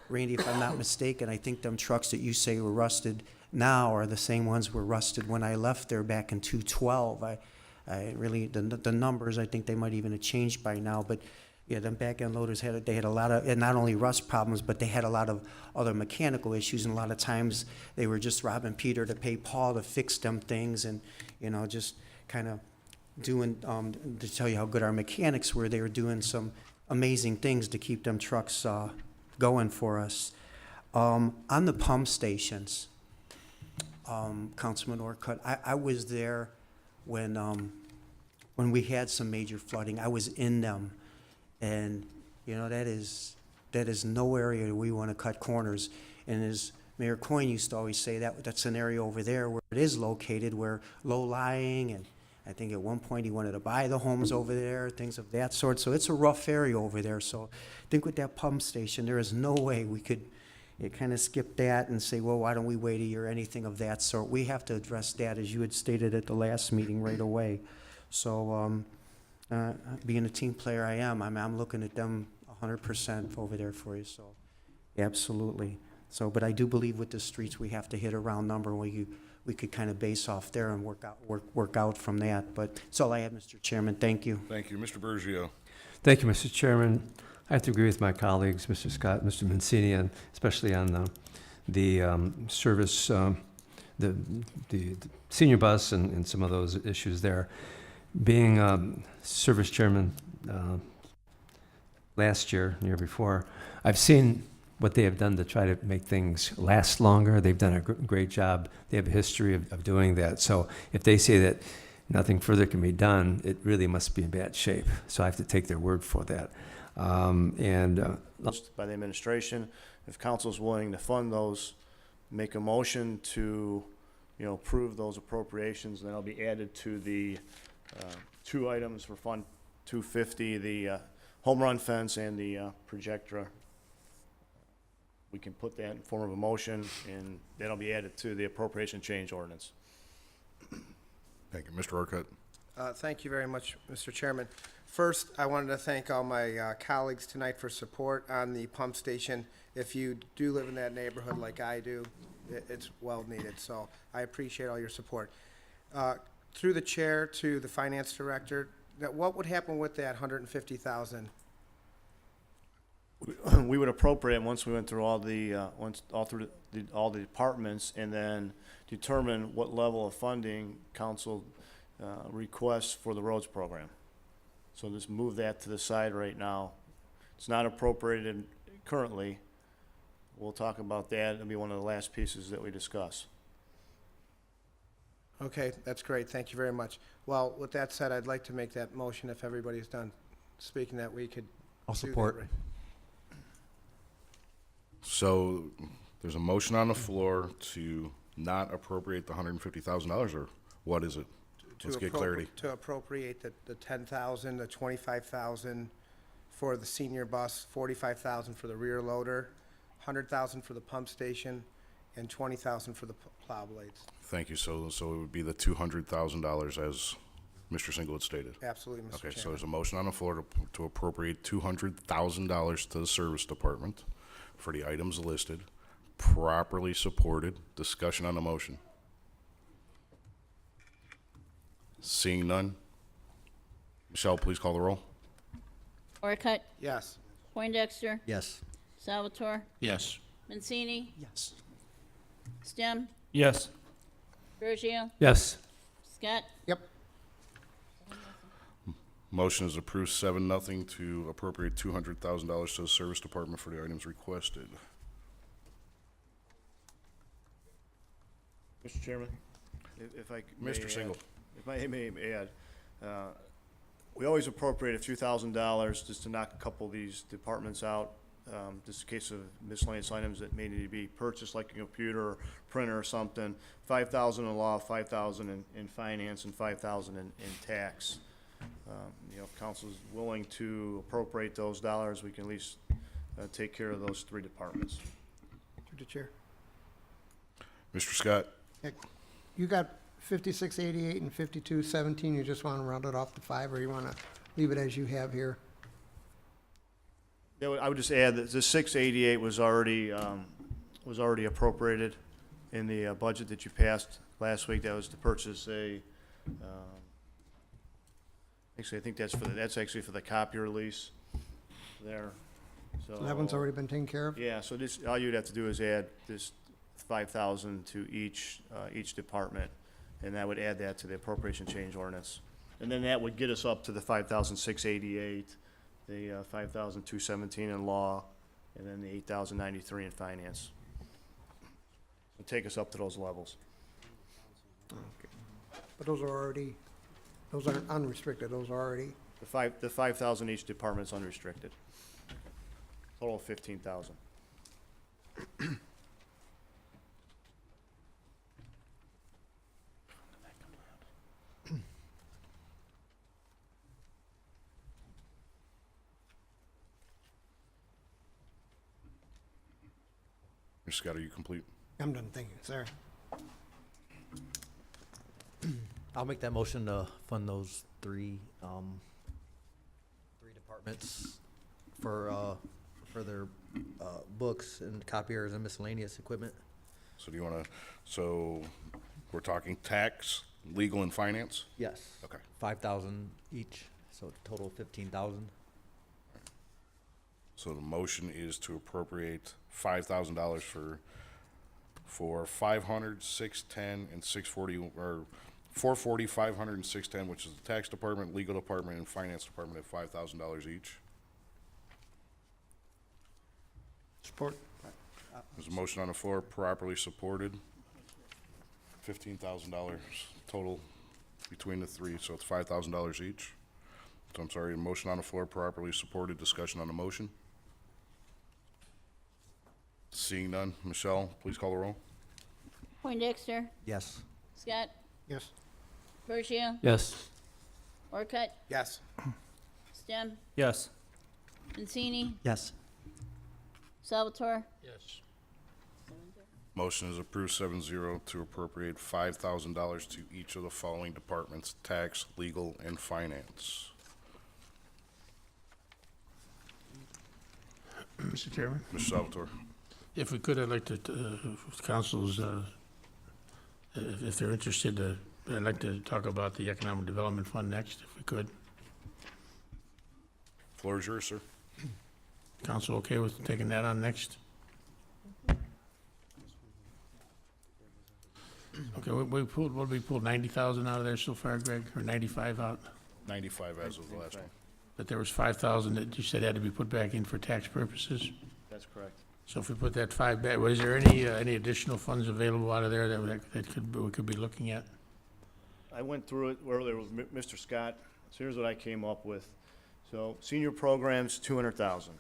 Randy, if I'm not mistaken, I think them trucks that you say were rusted now are the same ones were rusted when I left there back in 2012. I really, the numbers, I think they might even have changed by now, but yeah, them back-end loaders had a lot of, and not only rust problems, but they had a lot of other mechanical issues, and a lot of times they were just robbing Peter to pay Paul to fix them things, and, you know, just kind of doing, to tell you how good our mechanics were, they were doing some amazing things to keep them trucks going for us. On the pump stations, Councilman Orcutt, I was there when we had some major flooding. I was in them, and you know that is no area we want to cut corners. And as Mayor Coyne used to always say, that's an area over there where it is located, where low-lying, and I think at one point he wanted to buy the homes over there, things of that sort. So it's a rough area over there. So I think with that pump station, there is no way we could kind of skip that and say, well, why don't we wait a year, anything of that sort. We have to address that, as you had stated at the last meeting, right away. So being a team player I am, I'm looking at them 100% over there for you. So absolutely. So, but I do believe with the streets, we have to hit a round number where we could kind of base off there and work out from that. But that's all I have, Mr. Chairman. Thank you. Thank you. Mr. Bergio. Thank you, Mr. Chairman. I have to agree with my colleagues, Mr. Scott, Mr. Mancini, and especially on the service, the senior bus and some of those issues there. Being service chairman last year, the year before, I've seen what they have done to try to make things last longer. They've done a great job. They have a history of doing that. So if they say that nothing further can be done, it really must be in bad shape. So I have to take their word for that. By the administration, if council's willing to fund those, make a motion to, approve those appropriations, and then that'll be added to the, two items for Fund 250, the, home run fence and the, projector. We can put that in form of a motion, and that'll be added to the appropriation change ordinance. Thank you. Mr. Orcutt. Thank you very much, Mr. Chairman. First, I wanted to thank all my colleagues tonight for support on the pump station. If you do live in that neighborhood like I do, it's well needed, so I appreciate all your support. Through the chair to the finance director, what would happen with that $150,000? We would appropriate once we went through all the, all the departments, and then determine what level of funding council requests for the roads program. So just move that to the side right now. It's not appropriated currently. We'll talk about that. It'll be one of the last pieces that we discuss. Okay, that's great. Thank you very much. Well, with that said, I'd like to make that motion if everybody's done speaking, that we could I'll do that support. right. So there's a motion on the floor to not appropriate the $150,000, or what is it? Let's get clarity. To appropriate the 10,000, the 25,000 for the senior bus, 45,000 for the rear loader, 100,000 for the pump station, and 20,000 for the plow blades. Thank you. So it would be the $200,000 as Mr. Single had stated. Absolutely, Mr. Okay, so Chairman. there's a motion on the floor to appropriate $200,000 to the service department for the items listed, properly supported. Discussion on the motion. Seeing none. Michelle, please call the roll. Orcutt, Yes. Poindexter, Yes. Salvatore, Yes. Mancini, Yes. Stem, Yes. Bergio, Yes. Scott, Yep. Motion is approved 7-0 to appropriate $200,000 to the service department for the items requested. Mr. Chairman, if I may Mr. Single. If I may add, we always appropriate a few $1,000s just to knock a couple of these departments out, just in case of miscellaneous items that may need to be purchased, like a computer or printer or something. 5,000 in law, 5,000 in finance, and 5,000 in tax. If council is willing to appropriate those dollars, we can at least take care of those three departments. Through the chair. Mr. Scott. You got 5688 and 5217. You just want to round it off to 5, or you want to leave it as you have here? Yeah, I would just add that the 688 was already appropriated in the budget that you passed last week. That was to purchase a, actually, I think that's actually for the copier lease there. So So that one's already been taken care of? Yeah, so this, all you'd have to do is add this 5,000 to each department, and that would add that to the appropriation change ordinance. And then that would get us up to the 5,688 the 5,217 in law, and then the 8,093 in finance. It'll take us up to those levels. But those aren't unrestricted, those are already, The 5,000 each department's unrestricted. Total of 15,000. Mr. Scott, are you complete? I'm done thinking, sir. I'll make that motion to fund those three departments for their, books and copiers and miscellaneous equipment. So do you want to, so we're talking tax, legal, and finance? Yes. Okay. 5,000 each, so total 15,000. So the motion is to appropriate $5,000 for 500, 610, and 640, or 440, 500, and 610, which is the tax department, legal department, and finance department at $5,000 each. Support. There's a motion on the floor, properly supported. $15,000 total between the three, so it's $5,000 each. So I'm sorry, a motion on the floor, properly supported, discussion on the motion. Seeing none, Michelle, please call the roll. Poindexter, Yes. Scott, Yes. Bergio, Yes. Orcutt, Yes. Stem, Yes. Mancini, Yes. Salvatore, Yes. Motion is approved 7-0 to appropriate $5,000 to each of the following departments: tax, legal, and finance. Mr. Chairman, Mr. Salvatore. if we could, I'd like to, if council's, if they're interested, I'd like to talk about the Economic Development Fund next, if we could. Floor is yours, sir. Council okay with taking that on next? Okay, we pulled, what did we pull, 90,000 out of there so far, Greg, or 95 out? 95 as of the last one. But there was 5,000 that you said had to be put back in for tax purposes? That's correct. So if we put that 5 back, was there any additional funds available out of there we could be looking at? I went through it earlier with Mr. Scott, so here's what I came up with. So senior programs, 200,000.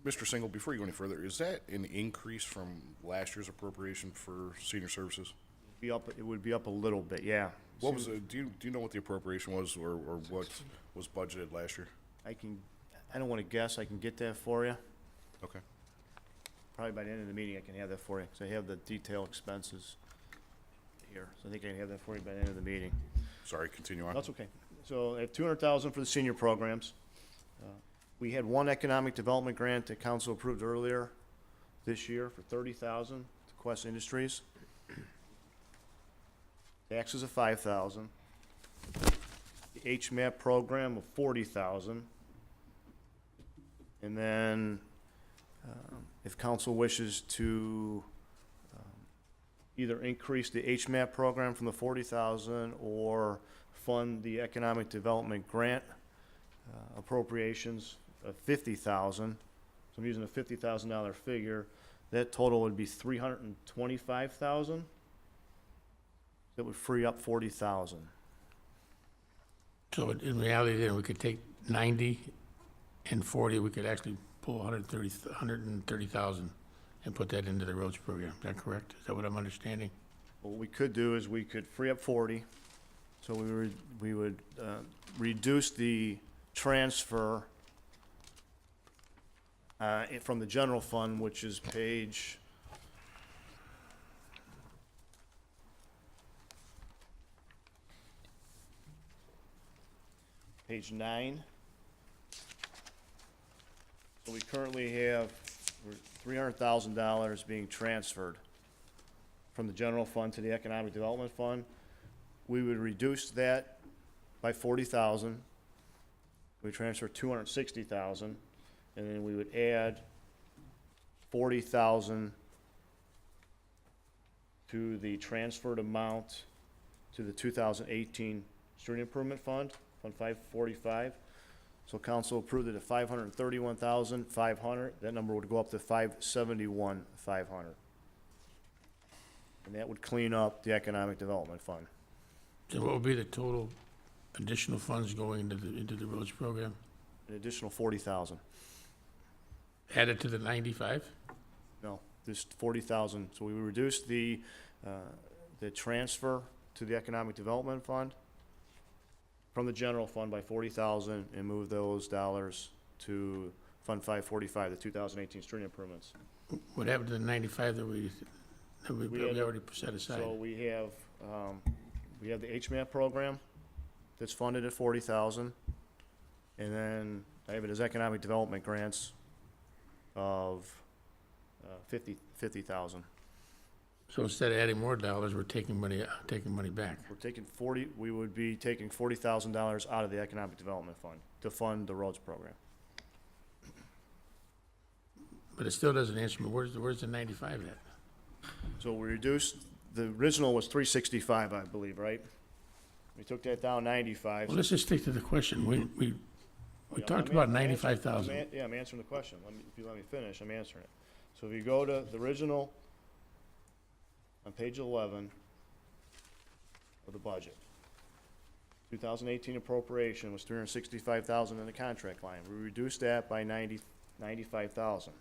Mr. Single, before you go any further, is that an increase from last year's appropriation for senior services? It would be up a little bit, yeah. What was the, do you know what the appropriation was, or what was budgeted last year? I don't wanna guess, I can get that for you. Okay. Probably by the end of the meeting, I can have that for you, because I have the detail expenses here. So I think I can have that for you by the end of the meeting. Sorry, continue on. That's okay. So at 200,000 for the senior programs. We had one economic development grant that council approved earlier this year for 30,000 to Quest Industries. Taxes of 5,000. The HMAP program of 40,000. And then, if council wishes to either increase the HMAP program from the 40,000 or fund the economic development grant appropriations of 50,000, so I'm using a $50,000 figure, that total would be 325,000. That would free up 40,000. So in reality, then, we could take 90 and 40, we could actually pull 130,000 and put that into the roads program. Is that correct? Is that what I'm understanding? What we could do is we could free up 40, so we would reduce the transfer from the general fund, which is page page 9. So we currently have $300,000 being transferred from the general fund to the economic development fund. We would reduce that by 40,000. We transfer 260,000, and then we would add 40,000 to the transferred amount to the 2018 street improvement fund, Fund 545. So council approved it at $531,500. That number would go up to $571,500. And that would clean up the economic development fund. So what would be the total additional funds going into the roads program? An additional 40,000. Added to the 95? No, just 40,000. So we reduced the transfer to the economic development fund from the general fund by 40,000 and moved those dollars to Fund 545, the 2018 street improvements. What happened to the 95 that we had- already set aside? So we have the HMAP program that's funded at 40,000. And then I have it as economic development grants of 50,000. So instead of adding more dollars, we're taking money back. We're taking we would be taking $40,000 out of the economic development fund to fund the roads program. But it still doesn't answer me, where's the 95 at? So we reduced, the original was 365, I believe, right? We took that down 95. Well, let's just stick to the question. We Yeah, talked I'm about an- 95,000. Yeah, I'm answering the question. If you let me finish, I'm answering it. So if you go to the original, on page 11 of the budget, 2018 appropriation was 365,000 in the contract line. We reduced that by 95,000.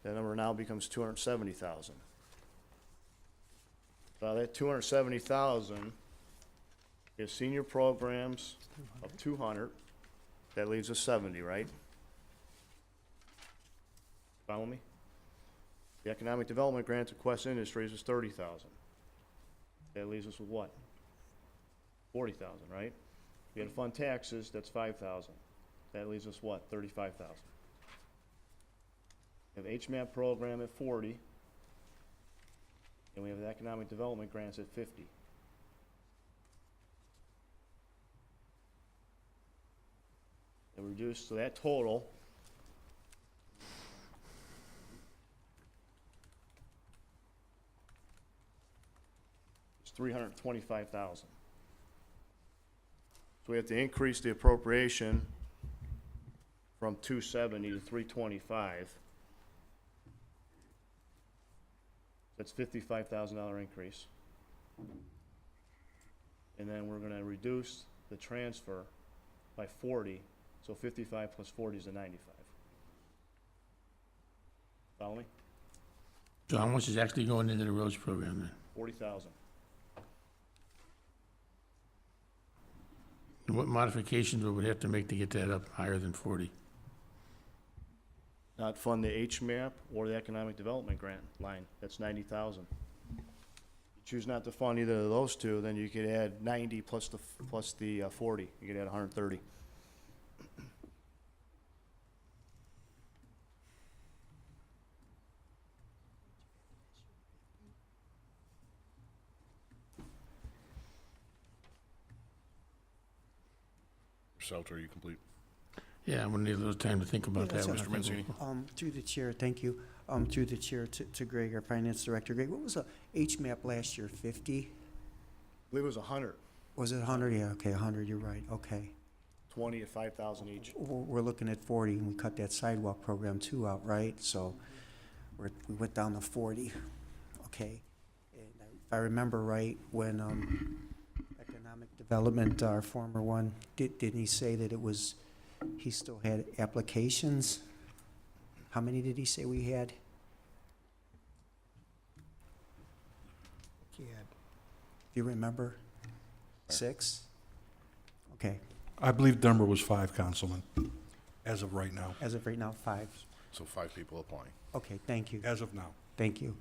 That number now becomes 270,000. So that 270,000 is senior programs of 200. That leaves us 70, right? Follow me? The economic development grant to Quest Industries was 30,000. That leaves us with what? 40,000, right? We had to fund taxes, that's 5,000. That leaves us what? 35,000. We have HMAP program at 40, and we have the economic development grants at 50. And reduced, so that total is 325,000. So we have to increase the appropriation from 270 to 325. That's $55,000 increase. And then we're gonna reduce the transfer by 40, so 55 plus 40 is a 95. Follow me? So how much is actually going into the roads program then? 40,000. And what modifications would we have to make to get that up higher than 40? Not fund the HMAP or the economic development grant line, that's 90,000. You choose not to fund either of those two, then you could add 90 plus the 40, you could add 130. Seltzer, are you complete? Yeah, I'm gonna need a little time to think about Yeah, that that's one. Mr. Mancini? Through the chair, thank you. Through the chair to Greg, our finance director. Greg, what was a HMAP last year, 50? I believe it was 100, Was it 100? Yeah, okay, 100, you're right, okay. 20 at 5,000 each. We're looking at 40, and we cut that sidewalk program too out, right? So we went down to 40, okay. And if I remember right, when economic development, our former one, didn't he say that it was, he still had applications? How many did he say we had? Yeah. Do you remember? 6? Okay, I believe the number was 5, Councilman, as of right now. as of right now, 5. So 5 people applying. Okay, thank you, As of now. thank you.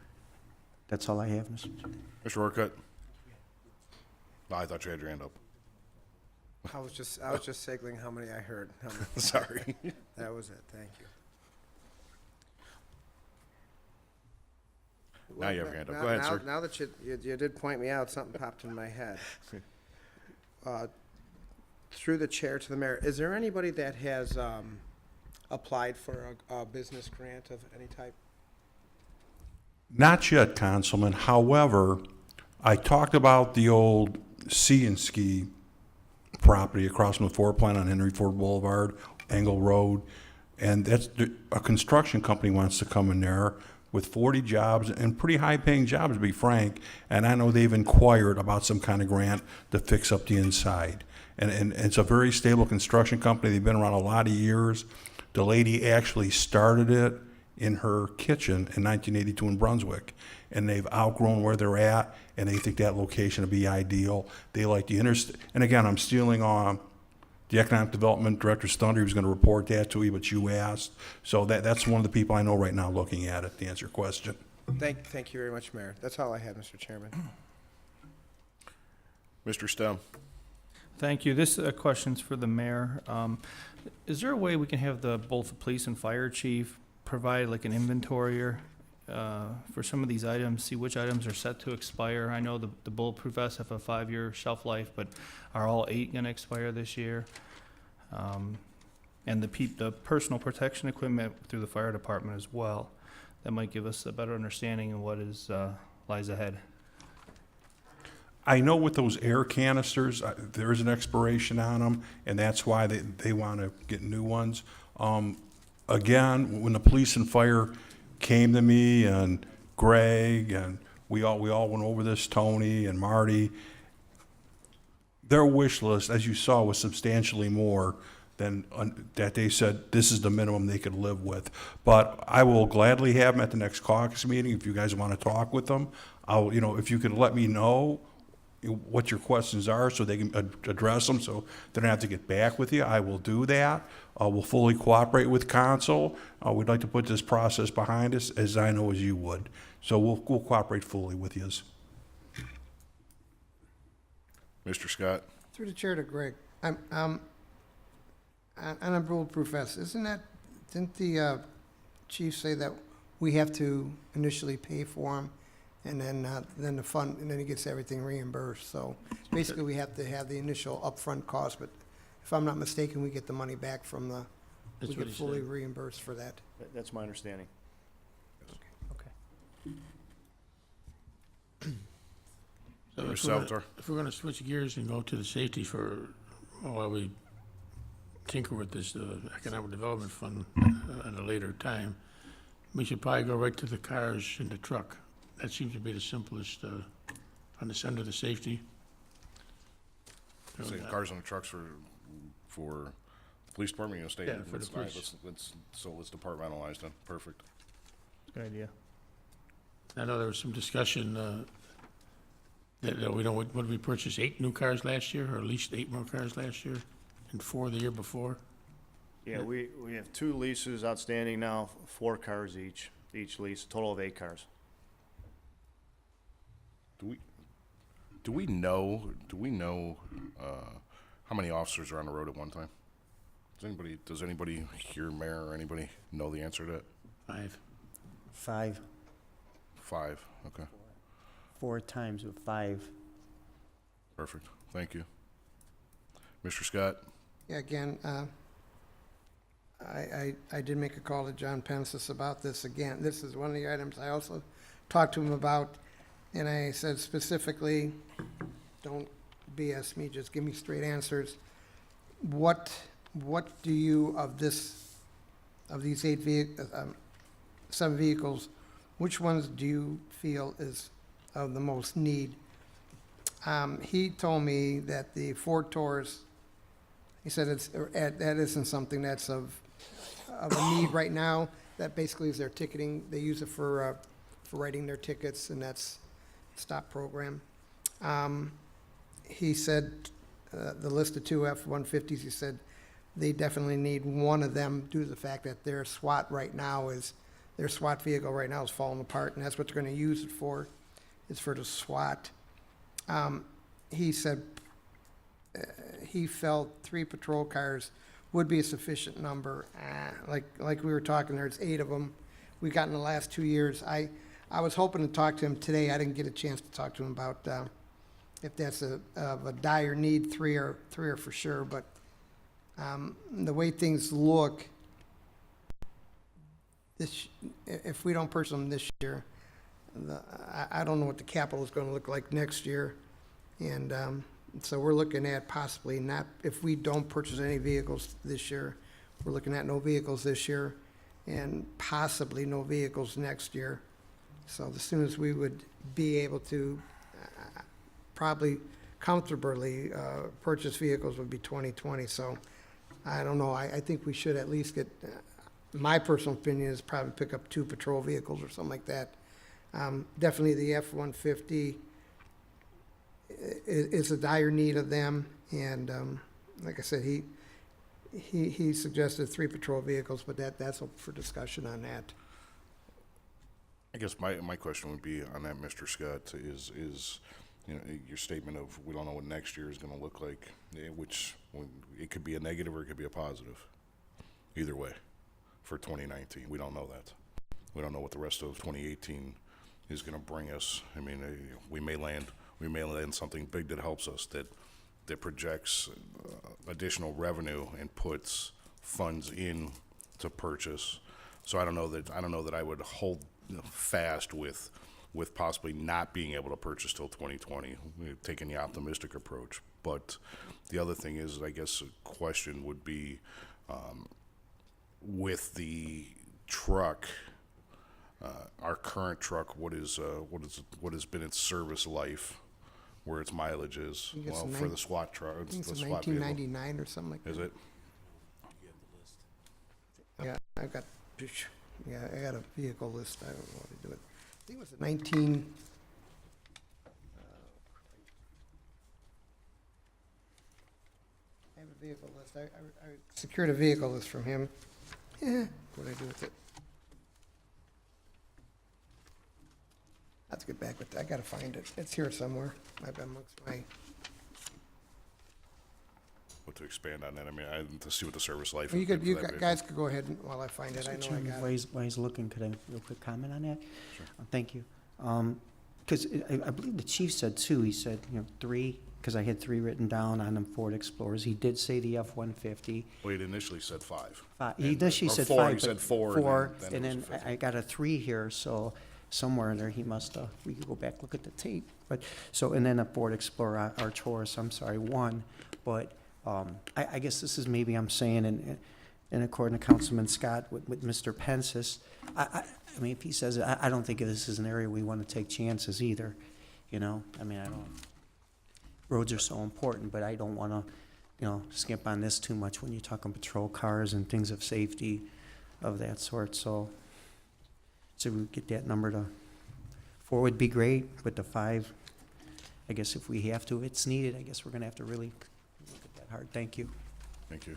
That's all I have, Mr. Chairman. Mr. Orcutt? Oh, I thought you had your hand up. I was just signaling how many I heard. How many- Sorry. That was it, thank you. Now you have your hand up. Now- Go ahead, now- sir. Now that you did point me out, something popped in my head. Through the chair to the mayor, is there anybody that has applied for a business grant of any type? Not yet, Councilman. However, I talked about the old Sea and Ski property across from the Ford plant on Henry Ford Boulevard Angle Road. And that's, a construction company wants to come in there with 40 jobs and pretty high-paying jobs, to be frank. And I know they've inquired about some kind of grant to fix up the inside. And it's a very stable construction company. They've been around a lot of years. The lady actually started it in her kitchen in 1982 in Brunswick. And they've outgrown where they're at, and they think that location would be ideal. They like the and again, I'm stealing on the Economic Development Director's thunder. He was going to report that to you, but you asked. So that's one of the people I know right now looking at it, to answer your question. Thank you very much, Mayor. That's all I have, Mr. Chairman. Mr. Stem? Thank you. This question's for the mayor. Is there a way we can have both the police and fire chief provide like an inventory for some of these items, see which items are set to expire? I know the bulletproof vests have a 5-year shelf life, but are all 8 going to expire this year? And the personal protection equipment through the fire department as well. That might give us a better understanding of what lies ahead. I know with those air canisters, there is an expiration on them, and that's why they want to get new ones. Again, when the police and fire came to me, and Greg, and we all went over this, Tony and Marty, their wish list, as you saw, was substantially more than that they said this is the minimum they could live with. But I will gladly have them at the next caucus meeting if you guys want to talk with them. If you could let me know what your questions are so they can address them, so they don't have to get back with you, I will do that. We'll fully cooperate with council. We'd like to put this process behind us, as I know as you would. So we'll cooperate fully with you. Mr. Scott? Through the chair to Greg, on a bulletproof vest, didn't the chief say that we have to initially pay for them, and then the fund, and then he gets everything reimbursed? So basically, we have to have the initial upfront cost, but if I'm not mistaken, we get the money back from we That's what get he fully said. reimbursed for that. That's my understanding. So Mr. if we're Salvatore? if we're gonna switch gears and go to the safety while we tinker with this economic development fund at a later time, we should probably go right to the cars and the truck. That seems to be the simplest on this end of the safety. Say cars and trucks for the police department, stay. Yeah, for the All right, police. let's departmentalize then. Perfect. Good idea. I know there was some discussion that what did we purchase, 8 new cars last year, or at least 8 more cars last year, and 4 the year before? Yeah, we have 2 leases outstanding now, 4 cars each lease, total of 8 cars. Do we know how many officers are on the road at one time? Does anybody here, Mayor, or anybody know the answer to that? 5. 5, 5, okay, 4 times with 5. perfect, thank you. Mr. Scott? Yeah, again, I did make a call to John Pensis about this again. This is one of the items I also talked to him about, and I said specifically, don't BS me, just give me straight answers. What do you, of these 7 vehicles, which ones do you feel is of the most need? He told me that the Ford Taurus, he said that isn't something that's of a need right now. That basically is their ticketing. They use it for writing their tickets, and that's stop program. He said the list of 2 F-150s, he said they definitely need one of them due to the fact that their SWAT vehicle right now is falling apart, and that's what they're going to use it for, is for the SWAT. He said he felt 3 patrol cars would be a sufficient number. Like we were talking, there's 8 of them we got in the last 2 years. I was hoping to talk to him today. I didn't get a chance to talk to him about if that's a dire need. 3 are for sure, but the way things look, if we don't purchase them this year, I don't know what the capital is going to look like next year, and so we're looking at possibly not, if we don't purchase any vehicles this year, we're looking at no vehicles this year and possibly no vehicles next year. So the soonest we would be able to probably comfortably purchase vehicles would be 2020. So I don't know. I think we should at least get, my personal opinion is probably pick up 2 patrol vehicles or something like that. Definitely the F-150 is a dire need of them. And like I said, he suggested 3 patrol vehicles, but that's up for discussion on that. I guess my question would be on that, Mr. Scott, is you know, your statement of we don't know what next year is going to look like, which it could be a negative or it could be a positive. Either way, for 2019, we don't know that. We don't know what the rest of 2018 is going to bring us. I mean, we may land something big that helps us, that projects additional revenue and puts funds in to purchase. So I don't know that I would hold fast with possibly not being able to purchase till 2020, taking the optimistic approach. But the other thing is, I guess a question would be, with the truck, our current truck, what has been its service life, where its mileage is? think it's Well, a for nine- the SWAT truck, I think it's the a SWAT vehicle. 1999 or something like that. Is it? Yeah, I got a vehicle list. I don't know how to do it. I think it was a 19. I have a vehicle list. I secured a vehicle list from him. Yeah, what did I do with it? Let's get back with that. I gotta find it. It's here somewhere. I've been amongst my. What to expand on that? I mean, to see what the service life. Well, is for that vehicle. guys could go ahead while I find it. I know I Chairman, got while it. he's looking, could I real quick comment on that? Thank you. Because I believe the chief said two. He said, 3, because I had 3 written down on them Ford Explorers. He did say the F-150. Well, he initially said 5. He initially or said 4, 5. he but said 4, and it then was a 50. I got a 3 here, so somewhere in there he must, we could go back, look at the tape. But, so, and then a Ford Explorer, our Taurus, 1. But I guess this is maybe I'm saying, and according to Councilman Scott, with Mr. Pence's, I mean, if he says it, I don't think this is an area we want to take chances either, I mean, I don't, roads are so important, but I don't want to, skimp on this too much when you're talking patrol cars and things of safety of that sort, so we get that number to 4 would be great, but the 5, I guess if we have to, if it's needed, I guess we're gonna have to really look at that hard. Thank you. Thank you.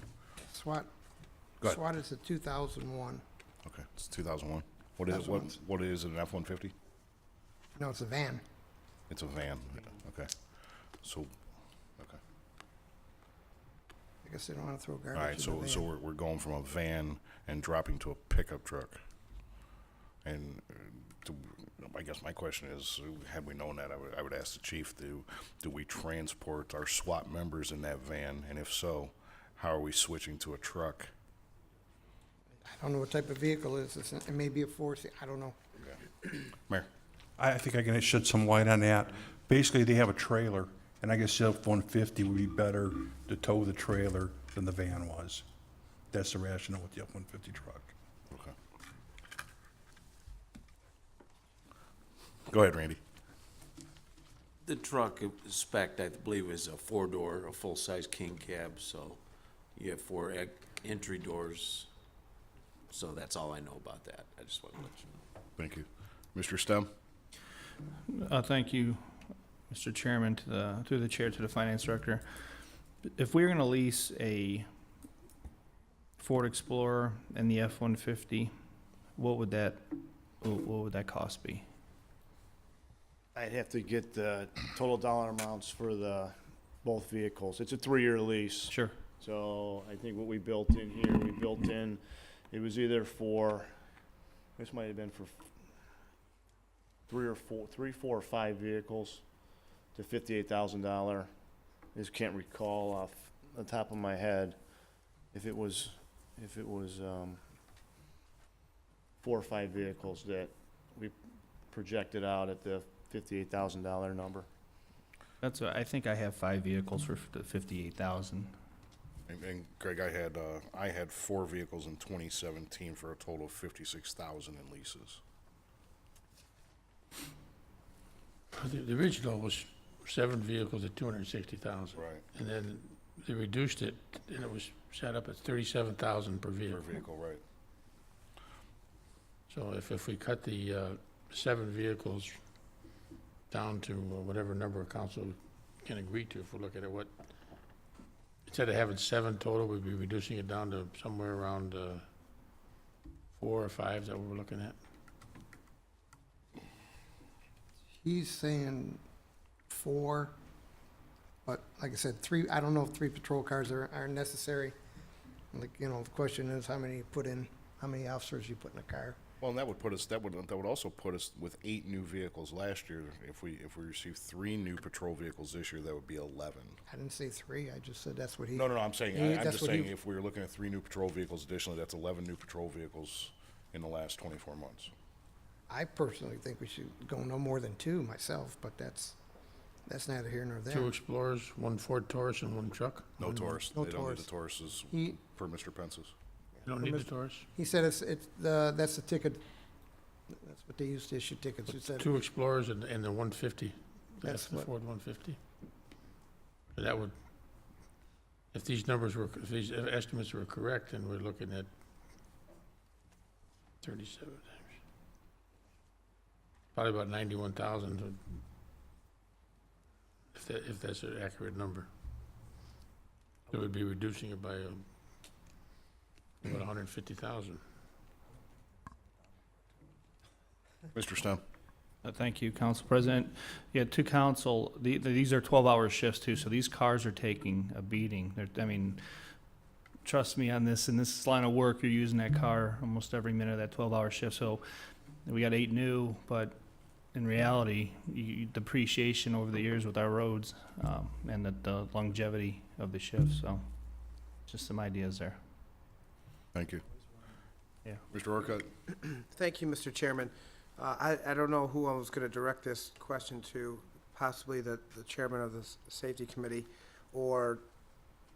SWAT. Go ahead. SWAT is a 2001. Okay, it's 2001. What is it? 2001. What is it? An F-150? No, it's a van. It's a van. Okay. So, okay. I guess they don't want to throw All garbage right. in So the so van. we're going from a van and dropping to a pickup truck. And I guess my question is, had we known that, I would ask the chief, do we transport our SWAT members in that van? And if so, how are we switching to a truck? I don't know what type of vehicle it is. It may be a 4. I don't know. Okay. Mayor? I think I can shed some light on that. Basically, they have a trailer, and I guess the F-150 would be better to tow the trailer than the van was. That's the rationale with the F-150 truck. Okay. Go ahead, Randy. The truck spec, I believe, is a 4-door, a full-size king cab, so you have 4 entry doors. So that's all I know about that. I just want to let you know. Thank you. Mr. Stem? Thank you, Mr. Chairman, through the chair to the finance director. If we were going to lease a Ford Explorer and the F-150, what would that cost be? I'd have to get the total dollar amounts for both vehicles. It's a 3-year lease. Sure. So I think what we built in here, it was either this might have been for 3, 4, or 5 vehicles to $58,000. I just can't recall off the top of my head if it was 4 or 5 vehicles that we projected out at the $58,000 number. I think I have 5 vehicles for the 58,000. And Greg, I had 4 vehicles in 2017 for a total of 56,000 in leases. The original was 7 vehicles at 260,000. Right. And then they reduced it, and it was set up at 37,000 per Per vehicle. vehicle, right. So if we cut the 7 vehicles down to whatever number of council can agree to, if we look at it, what, instead of having 7 total, we'd be reducing it down to somewhere around 4 or 5 that we're looking at. He's saying 4, but like I said, 3, I don't know if 3 patrol cars are necessary. Like, you know, the question is how many officers you put in a car. Well, and that would put us, that would also put us with 8 new vehicles last year. If we received 3 new patrol vehicles this year, that would be 11. I didn't say 3, I just said that's what he. No, I'm saying, I'm That's just what he- saying if we were looking at 3 new patrol vehicles additionally, that's 11 new patrol vehicles in the last 24 months. I personally think we should go no more than 2 myself, but that's neither here nor 2 there. Explorers, 1 Ford Taurus, and 1 truck. No Taurus. No They don't need Taurus. the Tauruses He, for Mr. Pence's. You don't need the Taurus? he said that's the ticket, that's what they used to issue tickets. He said, 2 Explorers and the 150. That's That's the what- Ford 150. So that would, if these numbers were, if these estimates were correct, then we're looking at 37 times. Probably about 91,000, if that's an accurate number. It would be reducing it by about 150,000. Mr. Stem? Thank you, Council President. Yeah, to council, these are 12-hour shifts too, so these cars are taking a beating. I mean, trust me on this, in this line of work, you're using that car almost every minute of that 12-hour shift. So we got 8 new, but in reality, depreciation over the years with our roads, and the longevity of the shift, so just some ideas there. Thank you. Yeah. Mr. Orcutt? Thank you, Mr. Chairman. I don't know who I was going to direct this question to, possibly the chairman of the Safety Committee or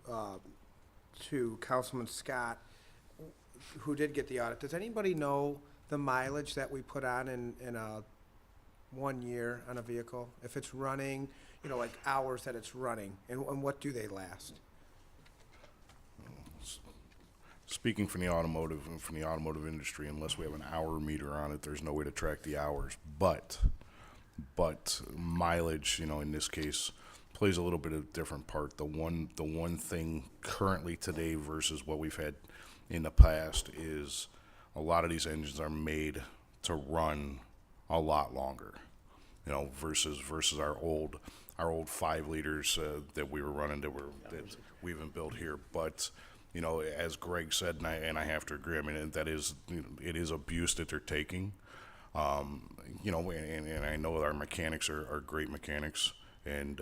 to Councilman Scott, who did get the audit. Does anybody know the mileage that we put on in a 1 year on a vehicle? If it's running, you know, like hours that it's running, and what do they last? Speaking from the automotive industry, unless we have an hour meter on it, there's no way to track the hours. But mileage, you know, in this case, plays a little bit of different part. The one thing currently today versus what we've had in the past is a lot of these engines are made to run a lot longer, you know, versus our old 5 liters that we were running that we haven't built here. But you know, as Greg said, and I have to agree. I mean, that is, it is abuse that they're taking. You know, and I know our mechanics are great mechanics, and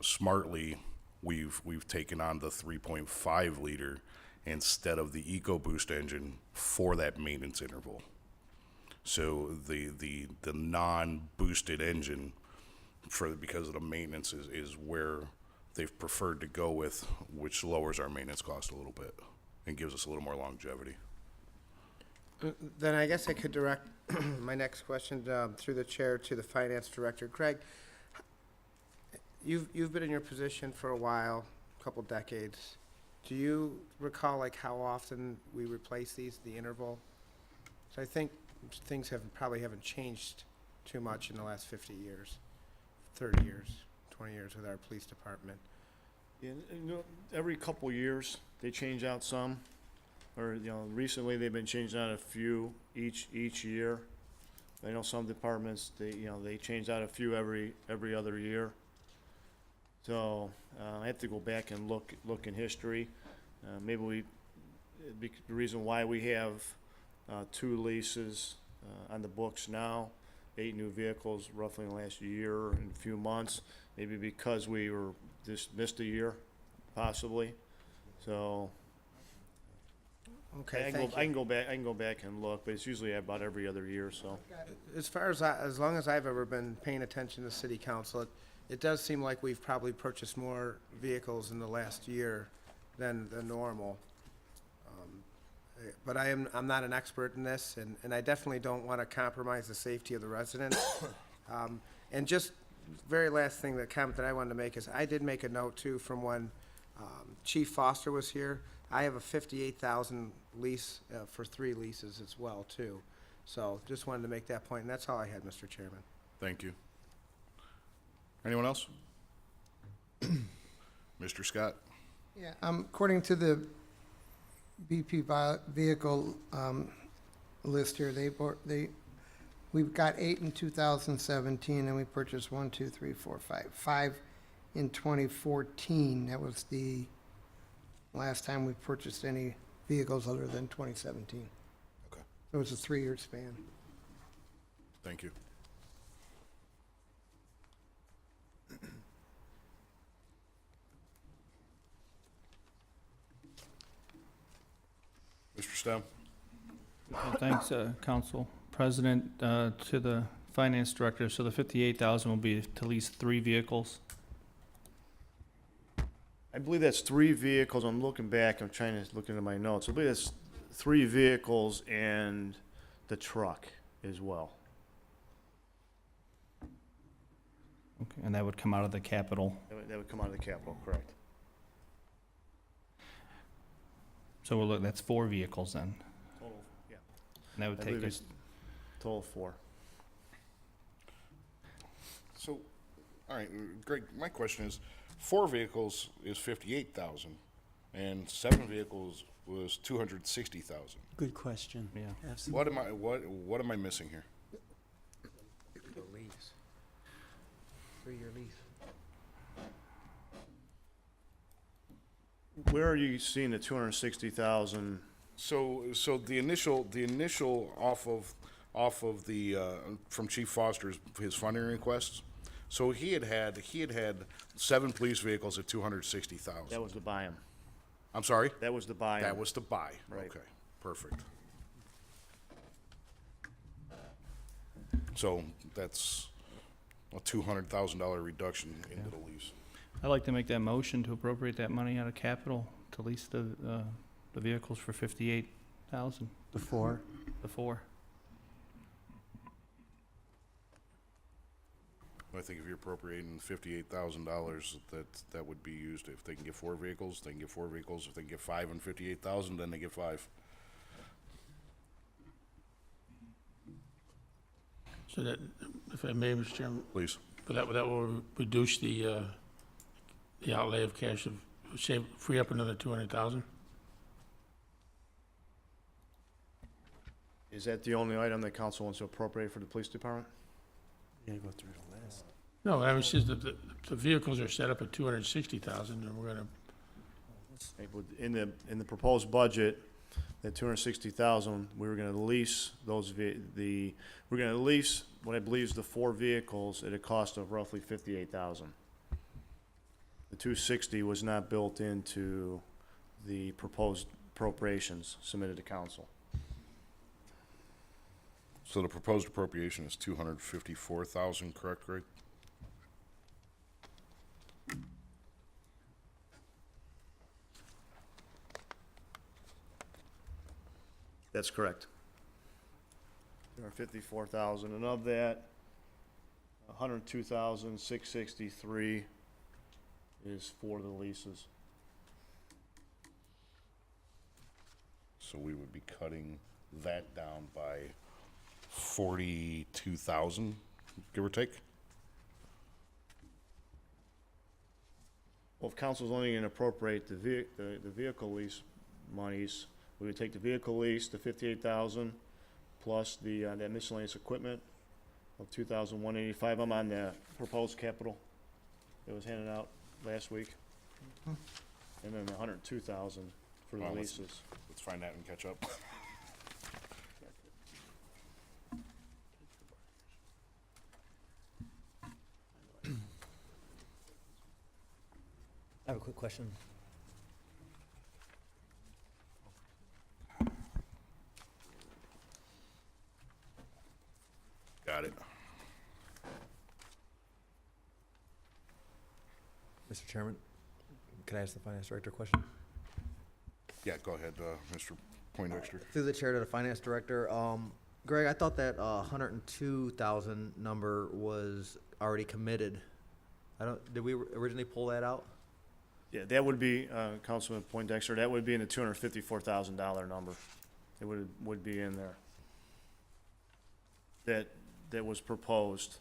smartly, we've taken on the 3.5 liter instead of the EcoBoost engine for that maintenance interval. So the non-boosted engine, because of the maintenance, is where they've preferred to go with, which lowers our maintenance cost a little bit and gives us a little more longevity. Then I guess I could direct my next question through the chair to the finance director. Greg, you've been in your position for a while, a couple decades. Do you recall like how often we replace the interval? So I think things probably haven't changed too much in the last 50 years, 30 years, 20 years with our police department. Yeah, you know, every couple years, they change out some, or, you know, recently they've been changing out a few each year. I know some departments, they change out a few every other year. So, I have to go back and look in history. Maybe the reason why we have 2 leases on the books now, 8 new vehicles roughly in the last year and a few months, maybe because we just missed a year, possibly. So Okay, I thank can you. go back and look, but it's usually about every other year. So As long as I've ever been paying attention to city council, it does seem like we've probably purchased more vehicles in the last year than the normal. But I'm not an expert in this, and I definitely don't want to compromise the safety of the residents. And just very last thing, the comment that I wanted to make is, I did make a note too from when Chief Foster was here. I have a 58,000 lease for 3 leases as well too. So just wanted to make that point, and that's all I had, Mr. Chairman. Thank you. Anyone else? Mr. Scott? Yeah, according to the BP vehicle list here, we've got 8 in 2017, and we purchased 1, 2, 3, 4, 5 in 2014. That was the last time we purchased any vehicles other than 2017. Okay. So it was a 3-year span. Thank you. Mr. Stem? Thanks, Council President, to the Finance Director. So the 58,000 will be to lease 3 vehicles. I believe that's 3 vehicles. I'm looking back, I'm trying to look into my notes. I believe that's 3 vehicles and the truck as well. Okay, and that would come out of the capital. That would come out of the capital, correct? So we'll look, that's 4 vehicles then. Total, yeah. And that would I take believe us, it's total 4. So, all right, Greg, my question is, 4 vehicles is 58,000, and 7 vehicles was 260,000. Good question. yeah. Absolutely. What am I missing here? The lease. 3-year lease. Where are you seeing the 260,000? So the initial off of the from Chief Foster's his funding requests. So he had 7 police vehicles at 260,000. That was to buy them. I'm sorry. That was to buy 'em. That was to buy. Right. Okay, perfect. So that's a $200,000 reduction into the lease. I'd like to make that motion to appropriate that money out of capital to lease the vehicles for 58,000, The 4. the 4. I think if you're appropriating $58,000, that would be used. If they can get 4 vehicles, they can get 4 vehicles. If they can get 5 and 58,000, then they get 5. So that, if I may, Mr. Chairman, Please. but that will reduce the outlay of cash, free up another 200,000? Is that the only item that council wants to appropriate for the police department? You gotta go through the list. No, I mean, it says that the vehicles are set up at 260,000, and we're gonna, In the proposed budget, that 260,000, we were gonna lease we're gonna lease what I believe is the 4 vehicles at a cost of roughly 58,000. The 260 was not built into the proposed appropriations submitted to council. So the proposed appropriation is 254,000, correct, Greg? That's correct. 254,000, and of that, 102,663 is for the leases. So we would be cutting that down by 42,000, give or take? Well, if council's only gonna appropriate the vehicle lease monies, we would take the vehicle lease, the 58,000, plus that miscellaneous equipment of 2,185. I'm on the proposed capital that was handed out last week. And then the 102,000 for the Well, let's- leases. Let's find that and catch up. I have a quick question. Got it. Mr. Chairman, can I ask the finance director a question? Yeah, go ahead, Mr. Poindexter. Through the chair to the finance director, Greg, I thought that 102,000 number was already committed. Did we originally pull that out? Yeah, that would be, Councilman Poindexter, that would be in the $254,000 number. It would be in there. That was proposed.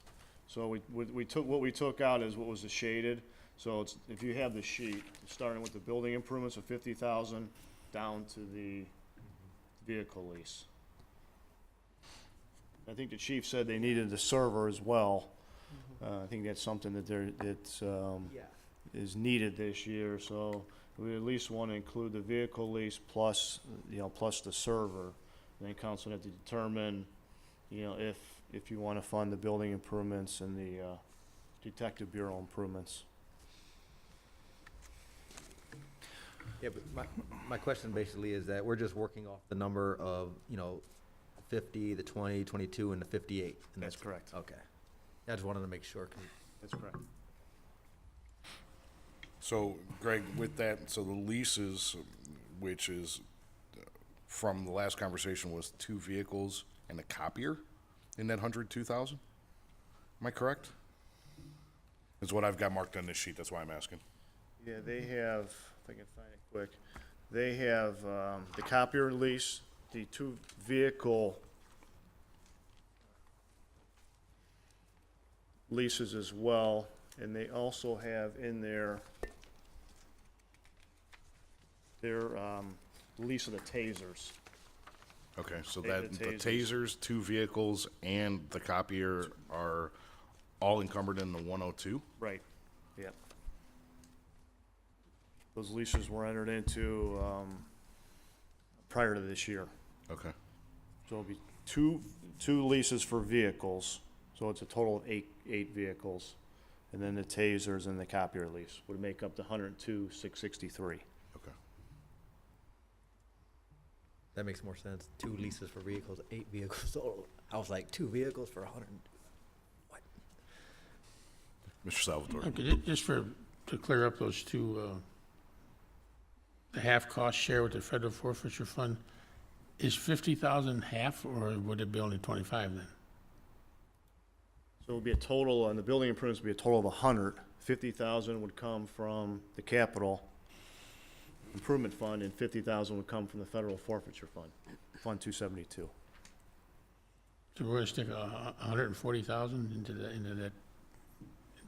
So we took, what we took out is what was the shaded. So it's, if you have the sheet, starting with the building improvements of 50,000 down to the vehicle lease. I think the chief said they needed the server as well. I think that's something that is needed this year, so we at least want to include the vehicle lease plus, plus the server. And then council have to determine, if you want to fund the building improvements and the detective bureau improvements. Yeah, but my question basically is that we're just working off the number of, 50, the 20, 22, and the 58. And That's correct. Okay. I just wanted to make sure. That's correct. So, Greg, with that, so the leases, which is, from the last conversation, was 2 vehicles and a copier in that 102,000? Am I correct? Is what I've got marked on this sheet, that's why I'm asking. Yeah, they have, if I can find it quick, they have the copier lease, the 2 vehicle leases as well, and they also have in their lease of the tasers. Okay, so They that, did the tasers. tasers, 2 vehicles, and the copier are all encumbered in the 102? Right, yep. Those leases were entered into prior to this year. Okay, So it'll be two leases for vehicles, so it's a total of eight vehicles. And then the tasers and the copier lease would make up the 102,663. okay. That makes more sense. 2 leases for vehicles, 8 vehicles total. I was like, 2 vehicles for 100. What? Mr. Salvatore? Okay, just to clear up those two, the half cost share with the federal forfeiture fund, is 50,000 half, or would it be only 25 then? So it would be a total, on the building improvements, would be a total of 100. 50,000 would come from the capital improvement fund, and 50,000 would come from the federal forfeiture fund, Fund 272. So we're gonna stick 140,000 into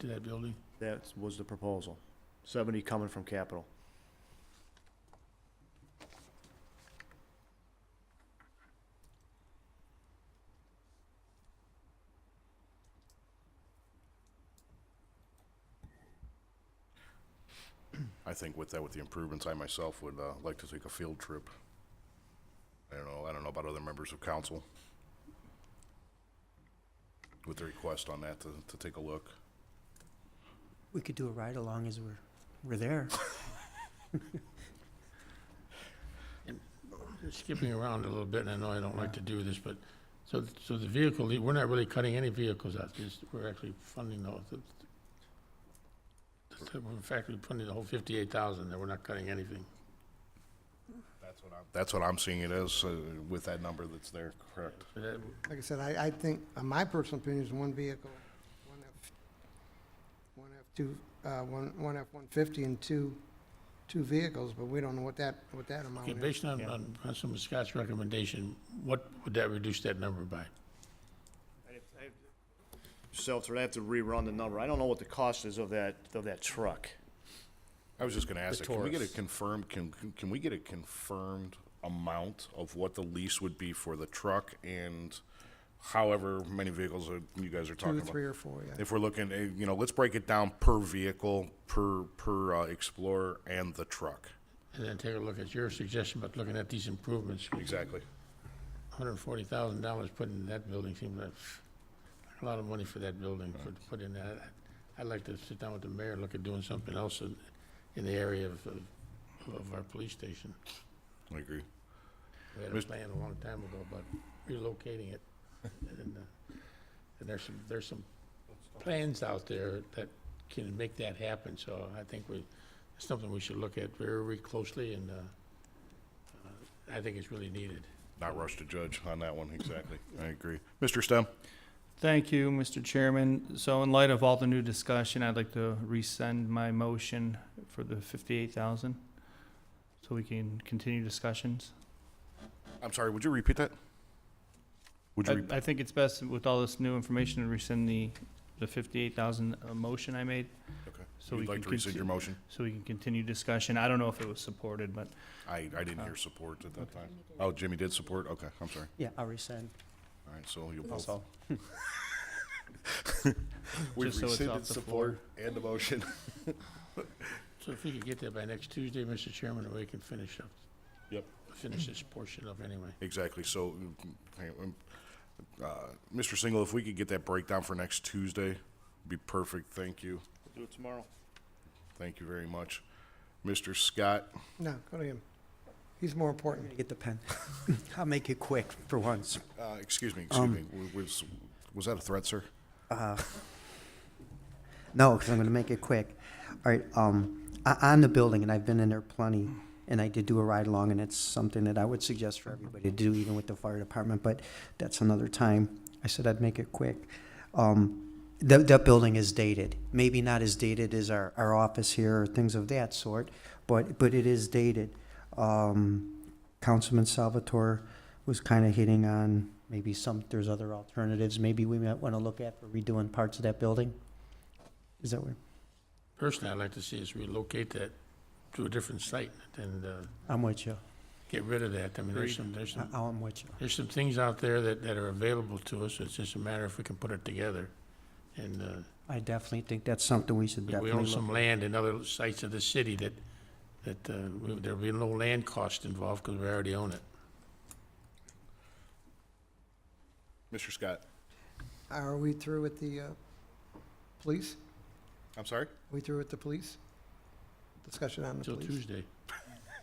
that building? That was the proposal. 70 coming from capital. I think with that, with the improvements, I myself would like to take a field trip. I don't know about other members of council with the request on that to take a look. We could do a ride-along as we're there. Skipping around a little bit, and I know I don't like to do this, but, so the vehicle, we're not really cutting any vehicles out, we're actually funding those. In fact, we're funding the whole 58,000, that we're not cutting anything. That's what I'm seeing it as, with that number that's there, correct? So that- Like I said, I think, my personal opinion is 1 vehicle, one F-150 and two vehicles, but we don't know what that amount Okay, is. based on some of Scott's recommendation, what would that reduce that number by? So I have to rerun the number. I don't know what the cost is of that truck. I was just gonna ask The that, can we get a Taurus. confirmed, can we get a confirmed amount of what the lease would be for the truck and however many vehicles you guys are talking 2, about? 3, or 4, yeah. If we're looking, let's break it down per vehicle, per Explorer and the truck. And then take a look at your suggestion about looking at these improvements. Exactly. $140,000 put in that building seems like a lot of money for that building, put in that. I'd like to sit down with the mayor, look at doing something else in the area of our police station. I agree. We had a plan a long time ago about relocating it. And there's some plans out there that can make that happen, so I think it's something we should look at very, very closely and I think it's really needed. Not rush to judge on that one, exactly. I agree. Mr. Stem? Thank you, Mr. Chairman. So in light of all the new discussion, I'd like to rescind my motion for the 58,000, so we can continue discussions. I'm sorry, would you repeat that? Would you, I think it's best with all this new information to rescind the 58,000 motion I made, okay. so You'd we like can to rescind your motion? so we can continue discussion. I don't know if it was supported, but I didn't hear support at that time. Oh, Jimmy did support? Okay, I'm sorry. Yeah, I'll resend. All right, so you'll both. Also, We've Just so it's rescinded off the support and the motion. So if we could get that by next Tuesday, Mr. Chairman, we can finish up, Yep. finish this portion up anyway. Exactly, so, Mr. Single, if we could get that breakdown for next Tuesday, be perfect, thank you. Do it tomorrow. Thank you very much. Mr. Scott, No, go to him. He's more I'm important. gonna get the pen. I'll make it quick for once. excuse me, was that a threat, sir? No, because I'm going to make it quick. All right, on the building, and I've been in there plenty, and I did do a ride-along, and it's something that I would suggest for everybody to do, even with the fire department, but that's another time. I said I'd make it quick. That building is dated. Maybe not as dated as our office here or things of that sort, but it is dated. Councilman Salvatore was kind of hitting on maybe there's other alternatives maybe we might want to look at for redoing parts of that building. Is that where? Personally, I'd like to see us relocate that to a different site and I'm with you. get rid of that. I mean, I'm with you. there's some things out there that are available to us. It's just a matter if we can put it together. And I definitely think that's something we should we definitely own look some at. land in other sites of the city that there'll be no land cost involved because we already own it. Mr. Scott, Are we through with the police? I'm sorry? We through with the police? Discussion on the Till police? Tuesday.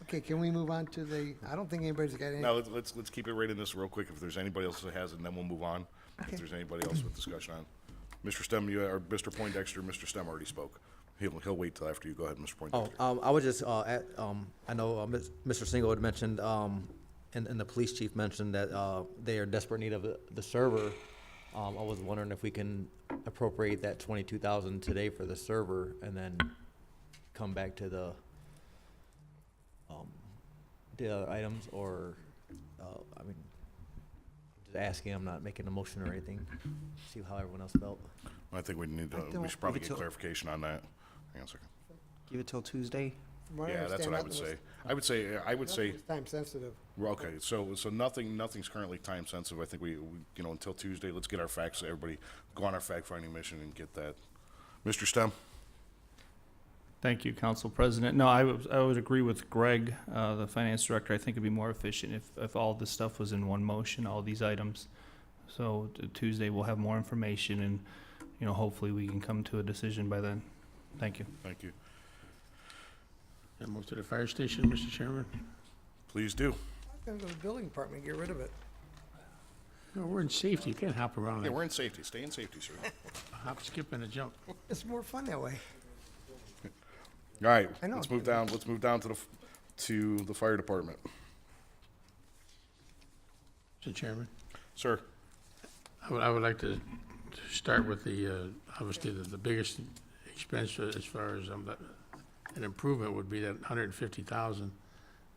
Okay, can we move on to I don't think anybody's got any. No, let's keep it right in this real quick. If there's anybody else that has it, and then we'll move on. Okay. If there's anybody else with discussion on. Mr. Stem, or Mr. Poindexter, Mr. Stem already spoke. He'll wait till after you. Go ahead, Mr. Poindexter. I was just, I know Mr. Single had mentioned, and the police chief mentioned that they are in desperate need of the server. I was wondering if we can appropriate that 22,000 today for the server and then come back to the other items, or, I mean, just asking, I'm not making a motion or anything, see how everyone else felt. I think we need I to, we don't- should probably give it get to- clarification on that. Hang on a second. Give it till Tuesday. From what I Yeah, that's understand, what I would nothing say. was- I would say, nothing was time sensitive. well, okay, so nothing's currently time sensitive. I think we, until Tuesday, let's get our facts, everybody go on our fact-finding mission and get that. Mr. Stem? thank you, Council President. No, I would agree with Greg, the finance director. I think it'd be more efficient if all this stuff was in one motion, all these items. So Tuesday we'll have more information and, hopefully we can come to a decision by then. Thank you. Thank you. And move to the fire station, Mr. Chairman. Please do. I'm gonna go to the building department, get rid of it. No, we're in safety. You can't hop around Yeah, like we're in safety. Stay in safety, sir. hop, skip, and a jump. It's more fun that way. All right, I know. let's move down to the fire department. Mr. Chairman, Sir? I would like to start with obviously, the biggest expense as far as an improvement would be that 150,000.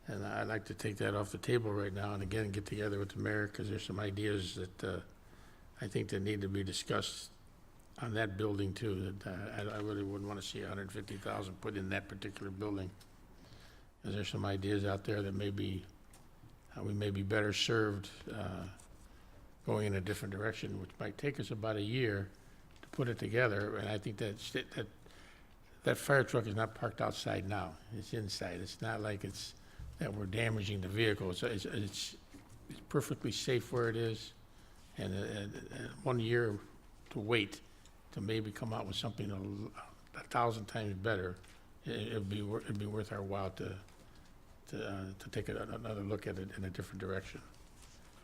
And I'd like to take that off the table right now and again, get together with the mayor, because there's some ideas that I think that need to be discussed on that building too, that I really wouldn't want to see 150,000 put in that particular building. Because there's some ideas out there that we may be better served going in a different direction, which might take us about a year to put it together. And I think that fire truck is not parked outside now. It's inside. It's not like that we're damaging the vehicle. It's perfectly safe where it is. And 1 year to wait to maybe come out with something 1,000 times better, it'd be worth our while to take another look at it in a different direction.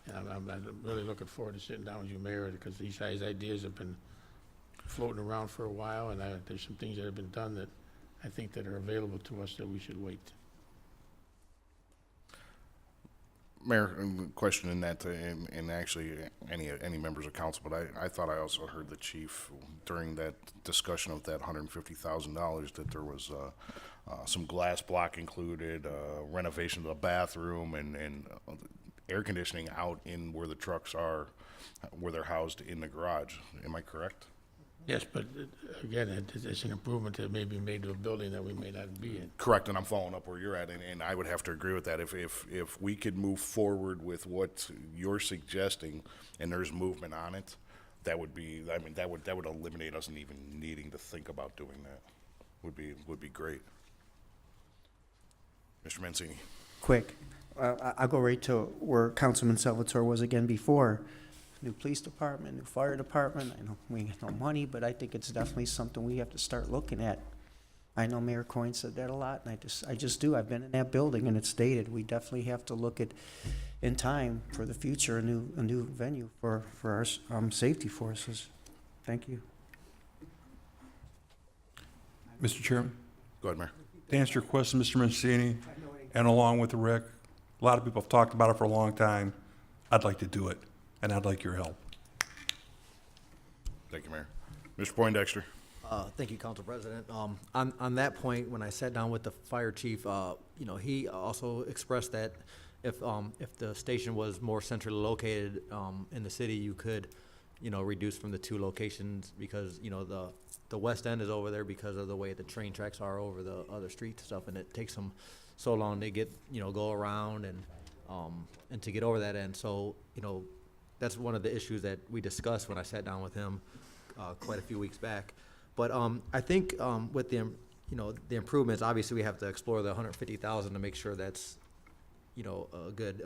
And I'm really looking forward to sitting down with you, Mayor, because these ideas have been floating around for a while, and there's some things that have been done that I think that are available to us that we should wait. Mayor, question in that, and actually any members of council, but I thought I also heard the chief during that discussion of that $150,000 that there was some glass block included, renovation of the bathroom, and air conditioning out in where the trucks are, where they're housed in the garage. Am I correct? Yes, but again, it's an improvement that may be made to a building that we may not be in. Correct, and I'm following up where you're at, and I would have to agree with that. If we could move forward with what you're suggesting, and there's movement on it, that would be, I mean, that would eliminate us and even needing to think about doing that. Would be great. Mr. Mancini. Quick, I'll go right to where Councilman Salvatore was again before. New police department, new fire department. I know we ain't got no money, but I think it's definitely something we have to start looking at. I know Mayor Coyne said that a lot, and I just do. I've been in that building, and it's stated. We definitely have to look at, in time, for the future, a new venue for our safety forces. Thank you. Mr. Chairman, Go ahead, Mayor. to answer your question, Mr. Mancini, and along with Rick, a lot of people have talked about it for a long time. I'd like to do it, and I'd like your help. Thank you, Mayor. Mr. Poindexter. Thank you, Council President. On that point, when I sat down with the fire chief, he also expressed that if the station was more centrally located, in the city, you could, reduce from the 2 locations because, the west end is over there because of the way the train tracks are over the other streets and stuff, and it takes them so long to get, go around and to get over that end. So, that's one of the issues that we discussed when I sat down with him, quite a few weeks back. But I think with the improvements, obviously we have to explore the 150,000 to make sure that's a good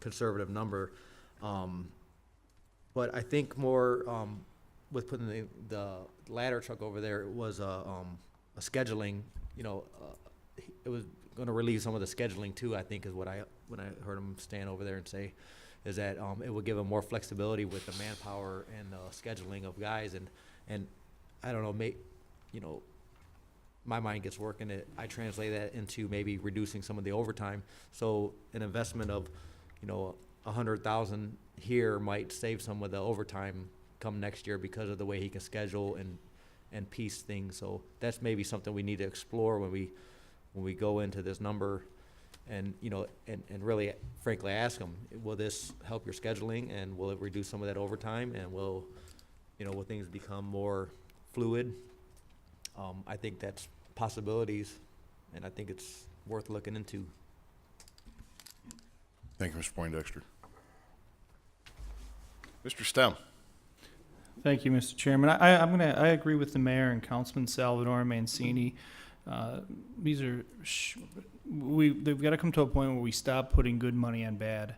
conservative number. But I think more with putting the ladder truck over there was a scheduling. It was going to relieve some of the scheduling too. I think is when I heard him stand over there and say, is that it would give him more flexibility with the manpower and the scheduling of guys and I don't know, my mind gets working. I translate that into maybe reducing some of the overtime. So an investment of, 100,000 here might save some of the overtime come next year because of the way he can schedule and piece things. So that's maybe something we need to explore when we go into this number and, and really frankly ask him, will this help your scheduling and will it reduce some of that overtime and will things become more fluid? I think that's possibilities, and I think it's worth looking into. Thank you, Mr. Poindexter. Mr. Stem. Thank you, Mr. Chairman. I agree with the mayor and Councilman Salvatore Mancini. They've got to come to a point where we stop putting good money on bad.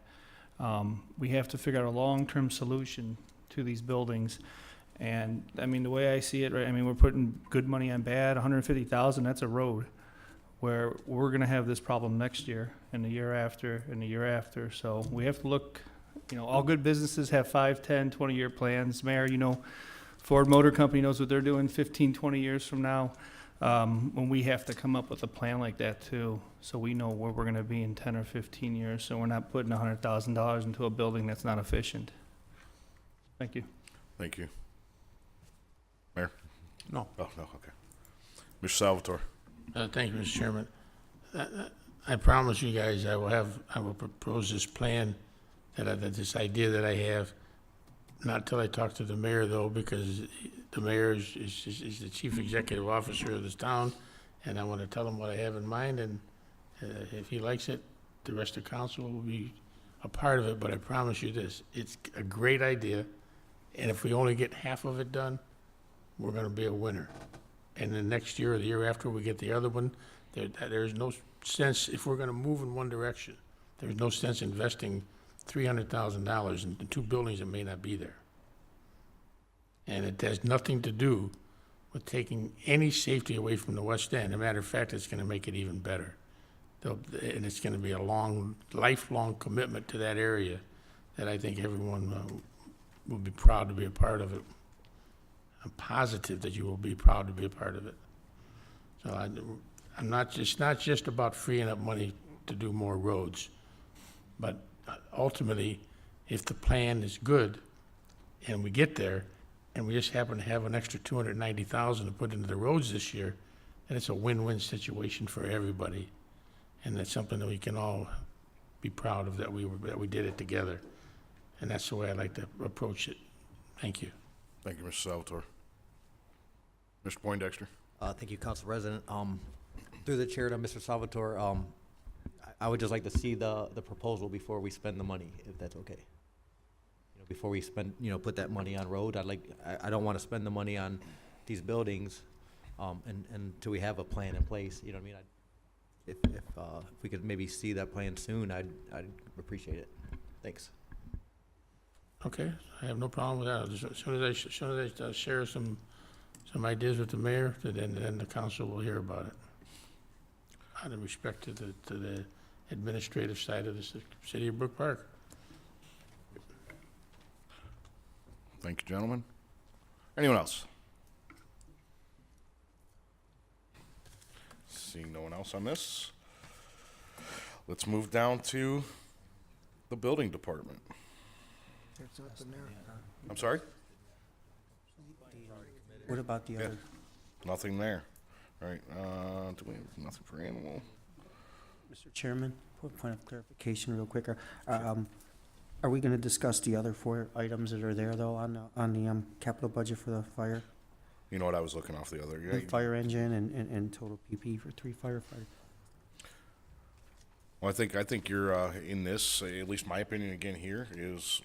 We have to figure out a long-term solution to these buildings. And I mean, the way I see it, right, I mean, we're putting good money on bad, 150,000, that's a road where we're going to have this problem next year and the year after and the year after. So we have to look, all good businesses have 5, 10, 20-year plans. Mayor, Ford Motor Company knows what they're doing 15, 20 years from now. When we have to come up with a plan like that too, so we know where we're going to be in 10 or 15 years, so we're not putting $100,000 into a building that's not efficient. Thank you. Thank you. Mayor? No. Oh, no, okay. Mr. Salvatore. Thank you, Mr. Chairman. I promise you guys I will propose this plan, this idea that I have, not till I talk to the mayor though, because the mayor is the chief executive officer of this town, and I want to tell him what I have in mind, and if he likes it, the rest of council will be a part of it, but I promise you this, it's a great idea, and if we only get half of it done, we're going to be a winner. And the next year or the year after we get the other one, there's no sense, if we're going to move in one direction, there's no sense investing $300,000 in 2 buildings that may not be there. And it has nothing to do with taking any safety away from the West End. As a matter of fact, it's going to make it even better. And it's going to be a lifelong commitment to that area that I think everyone will be proud to be a part of it. I'm positive that you will be proud to be a part of it. So it's not just about freeing up money to do more roads, but ultimately, if the plan is good and we get there, and we just happen to have an extra 290,000 to put into the roads this year, then it's a win-win situation for everybody. And that's something that we can all be proud of, that we did it together. And that's the way I like to approach it. Thank you. Thank you, Mr. Salvatore. Mr. Poindexter? Thank you, Council President. Through the chair to Mr. Salvatore, I would just like to see the proposal before we spend the money, if that's okay. You know, before we spend, put that money on road, I don't want to spend the money on these buildings, and until we have a plan in place, you know what I mean? If we could maybe see that plan soon, I'd appreciate it. Thanks. Okay, I have no problem with that. As soon as I share some ideas with the mayor, then the council will hear about it. Out of respect to the administrative side of the city of Brook Park. Thank you, gentlemen. Anyone else? Seeing no one else on this, let's move down to the building department. There's nothing there. I'm sorry? What about the Yeah. other? Nothing there. All right, do we have nothing for animal? Mr. Chairman, point of clarification real quick. Are we gonna discuss the other 4 items that are there though on the capital budget for the fire? You know what, I was looking off the other. The fire engine and total PP for 3 firefighters? Well, I think you're in this, at least my opinion again here, is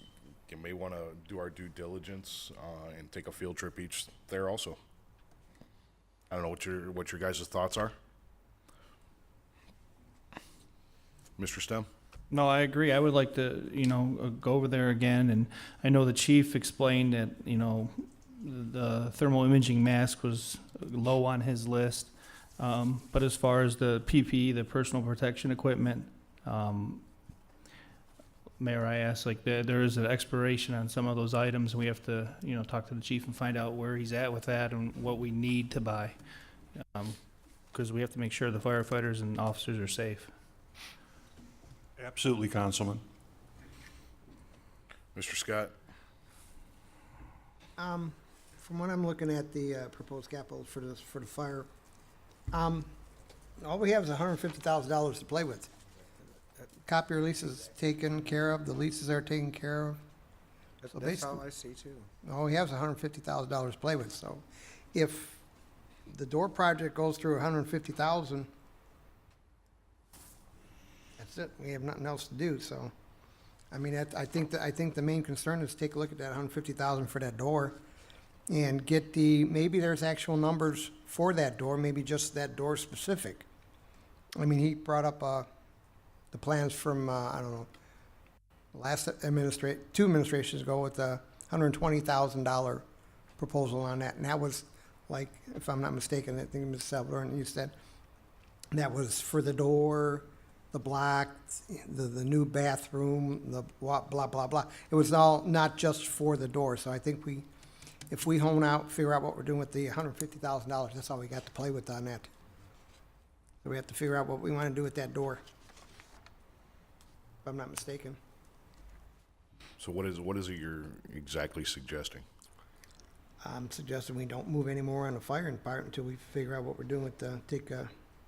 you may want to do our due diligence and take a field trip each there also. I don't know what your guys' thoughts are. Mr. Stem? No, I agree. I would like to, go over there again, and I know the chief explained that, the thermal imaging mask was low on his list. But as far as the PPE, the personal protection equipment, Mayor, I asked, there is an expiration on some of those items, and we have to, talk to the chief and find out where he's at with that and what we need to buy. Because we have to make sure the firefighters and officers are safe. Absolutely, Councilman. Mr. Scott? From what I'm looking at the proposed capital for the fire, all we have is $150,000 to play with. Copier lease is taken care of, the leases are taken care of. So That's basically, all I see too. all we have is $150,000 to play with, so if the door project goes through $150,000, that's it, we have nothing else to do, so. I mean, I think the main concern is take a look at that $150,000 for that door and get maybe there's actual numbers for that door, maybe just that door specific. I mean, he brought up, the plans from, I don't know, two administrations ago with a $120,000 proposal on that. And that was like, if I'm not mistaken, I think Ms. Salvador, and you said that was for the door, the block, the new bathroom, the blah, blah, blah. It was all not just for the door. So I think if we hone out, figure out what we're doing with the $150,000, that's all we got to play with on that. So we have to figure out what we want to do with that door. If I'm not mistaken. So what is it you're exactly suggesting? I'm suggesting we don't move any more on the fire department until we figure out what we're doing with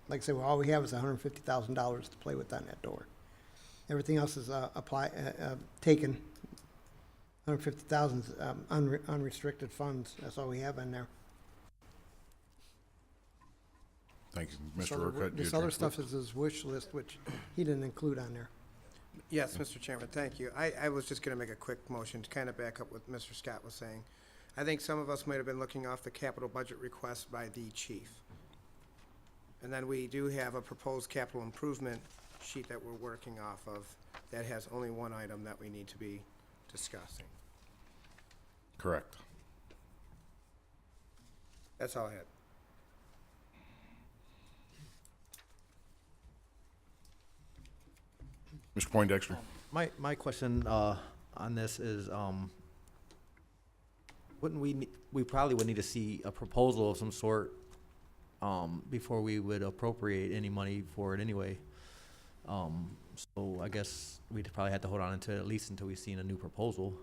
like I said, all we have is $150,000 to play with on that door. Everything else is taken. 150,000 is unrestricted funds. That's all we have in there. Thank you. So Mr. Orcutt? this other stuff is his wish list, which he didn't include on there. Yes, Mr. Chairman, thank you. I was just going to make a quick motion to kind of back up what Mr. Scott was saying. I think some of us might have been looking off the capital budget request by the chief. And then we do have a proposed capital improvement sheet that we're working off of that has only one item that we need to be discussing. Correct. That's all I had. Mr. Poindexter? My question on this is, wouldn't we probably would need to see a proposal of some sort before we would appropriate any money for it anyway. So I guess we'd probably have to hold on until, at least until we've seen a new proposal.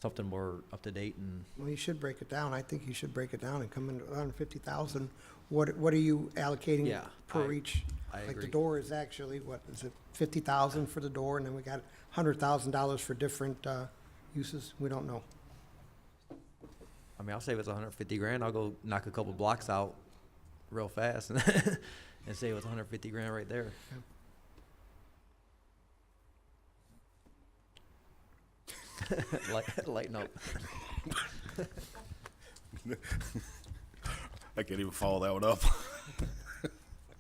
Something more up to date and, Well, you should break it down. I think you should break it down and come in at 150,000. What are you allocating Yeah, per each? I Like the agree. door is actually, what, is it 50,000 for the door, and then we got $100,000 for different uses? We don't know. I mean, I'll say if it's 150 grand, I'll go knock a couple blocks out real fast and and say it was 150 grand right there. Lighten up. I can't even follow that one up.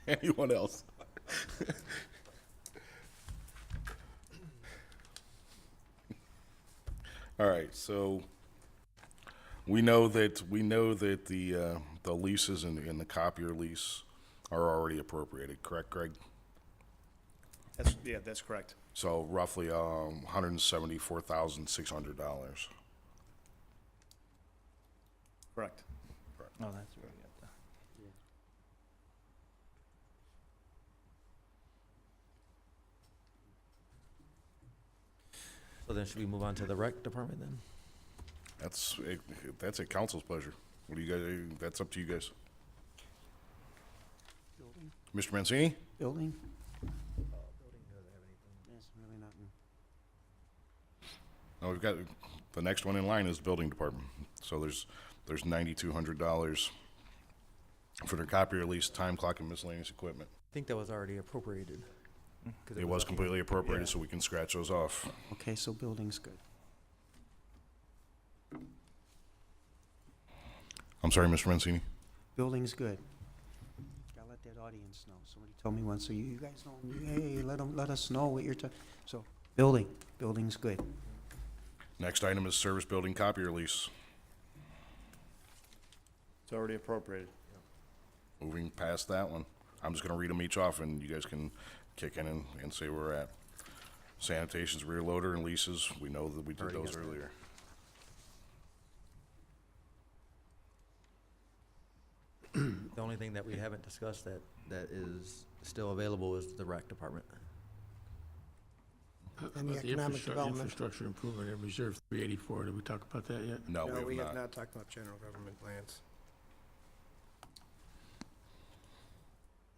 Anyone else? All right, so we know that the leases and the copier lease are already appropriated, correct, Greg? That's correct. So roughly $174,600. Correct. Oh, that's where we got the. So then should we move on to the rec department then? That's at council's pleasure. What do you guys? That's up to you guys. Building? Mr. Mancini? Building? There's really nothing. No, we've got, the next one in line is the building department. So there's $9,200 for their copier lease, time clock, and miscellaneous equipment. I think that was already appropriated. 'Cause It was up here. completely appropriated, Yeah. so we can scratch those off. Okay, so building's good. I'm sorry, Mr. Mancini? Building's good. Gotta let that audience know. Somebody told me once, so you guys know, hey, let us know what you're so, building's good. Next item is service building copier lease. It's already appropriated. Moving past that one, I'm just gonna read them each off, and you guys can kick in and say where we're at. Sanitation's rear loader and leases, we know that we did Already those got that. earlier. The only thing that we haven't discussed that is still available is the rec department. And the About economic development. Infrastructure improvement in Reserve 384, did we talk about that yet? No, No, we we have have not. not talked about general government plans.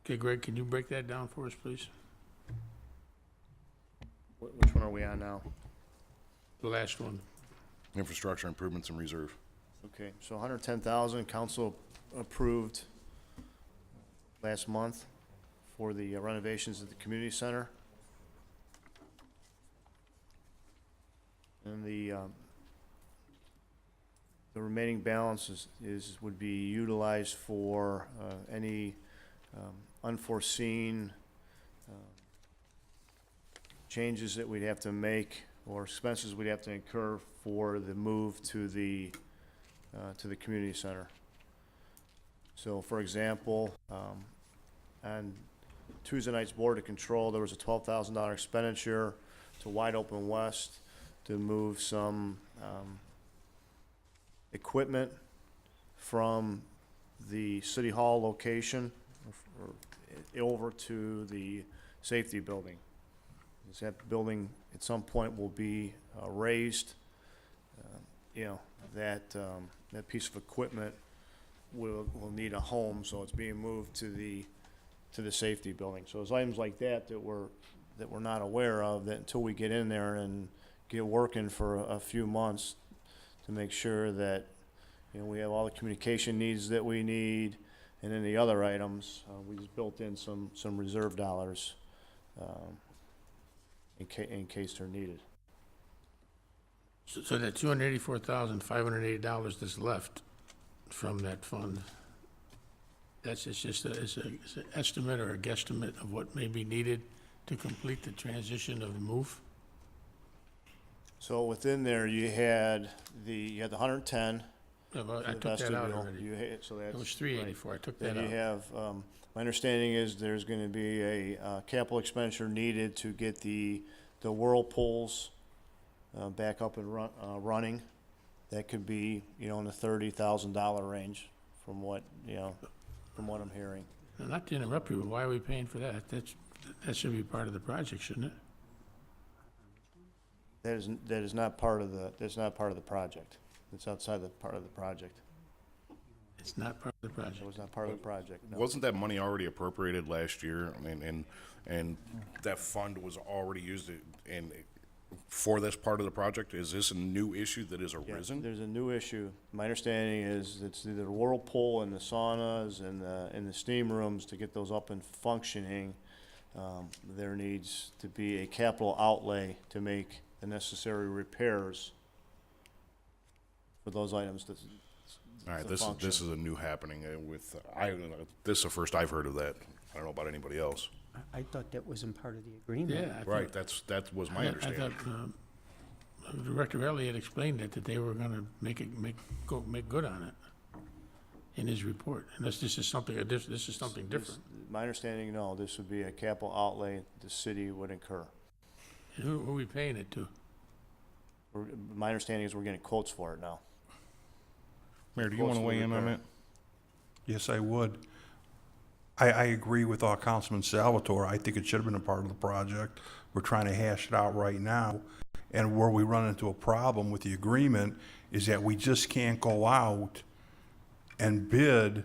Okay, Greg, can you break that down for us, please? Which one are we on now? The last one. Infrastructure improvements in reserve. Okay, so 110,000, council approved last month for the renovations at the community center. And the remaining balance would be utilized for any unforeseen changes that we'd have to make or expenses we'd have to incur for the move to the community center. So, for example, on Tuesday night's Board of Control, there was a $12,000 expenditure to Wide Open West to move some equipment from the City Hall location over to the safety building. That building at some point will be raised. That piece of equipment will need a home, so it's being moved to the safety building. So there's items like that we're not aware of, that until we get in there and get working for a few months to make sure that, we have all the communication needs that we need, and then the other items, we just built in some reserve dollars, in case they're needed. So that $284,580 that's left from that fund, it's an estimate or a guesstimate of what may be needed to complete the transition of the move? So within there, you had the 110. Yeah, well, I for the took that out vestibule. already. So that's. It was 384, I took that Then you out. have, my understanding is there's gonna be a capital expenditure needed to get the whirlpools back up and running. That could be, in the $30,000 range from what I'm hearing. Not to interrupt you, but why are we paying for that? That's That should be part of the project, shouldn't it? That is not part of that's not part of the project. It's outside the part of the project. It's not part of the It project. was not part of the project, no. Wasn't that money already appropriated last year? I mean, and that fund was already used for this part of the project? Is this a new issue that has Yeah, arisen? there's a new issue. My understanding is it's the whirlpool and the saunas and the steam rooms to get those up and functioning. There needs to be a capital outlay to make the necessary repairs for those items to All right, to this function. is a new happening this is the first I've heard of that. I don't know about anybody else. I thought that wasn't part of the agreement. Yeah. I Right, thought- that was my I understanding. thought, Director Elliott explained that they were gonna make good on it in his report. Unless this is something different. My understanding, no, this would be a capital outlay the city would incur. And who are we paying it to? My understanding is we're getting quotes for it now. Mayor, do you want to weigh in on that? Yes, I would. I agree with Councilman Salvatore. I think it should have been a part of the project. We're trying to hash it out right now. And where we run into a problem with the agreement is that we just can't go out and bid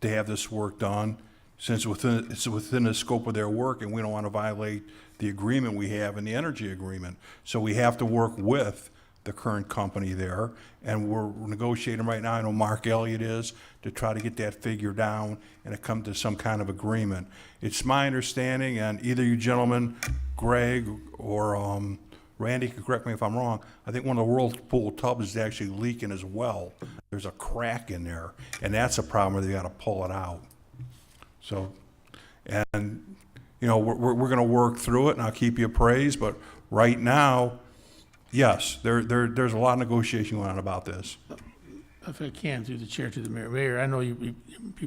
to have this work done, since it's within the scope of their work, and we don't want to violate the agreement we have in the energy agreement. So we have to work with the current company there, and we're negotiating right now, I know Mark Elliott is, to try to get that figure down and to come to some kind of agreement. It's my understanding, and either you gentlemen, Greg or Randy, can correct me if I'm wrong, I think one of the whirlpool tubs is actually leaking as well. There's a crack in there, and that's a problem where they gotta pull it out. So, and, you know, we're gonna work through it, and I'll keep you appraised, but right now, yes, there's a lot of negotiation going on about this. If I can, through the chair to the mayor. Mayor, I know you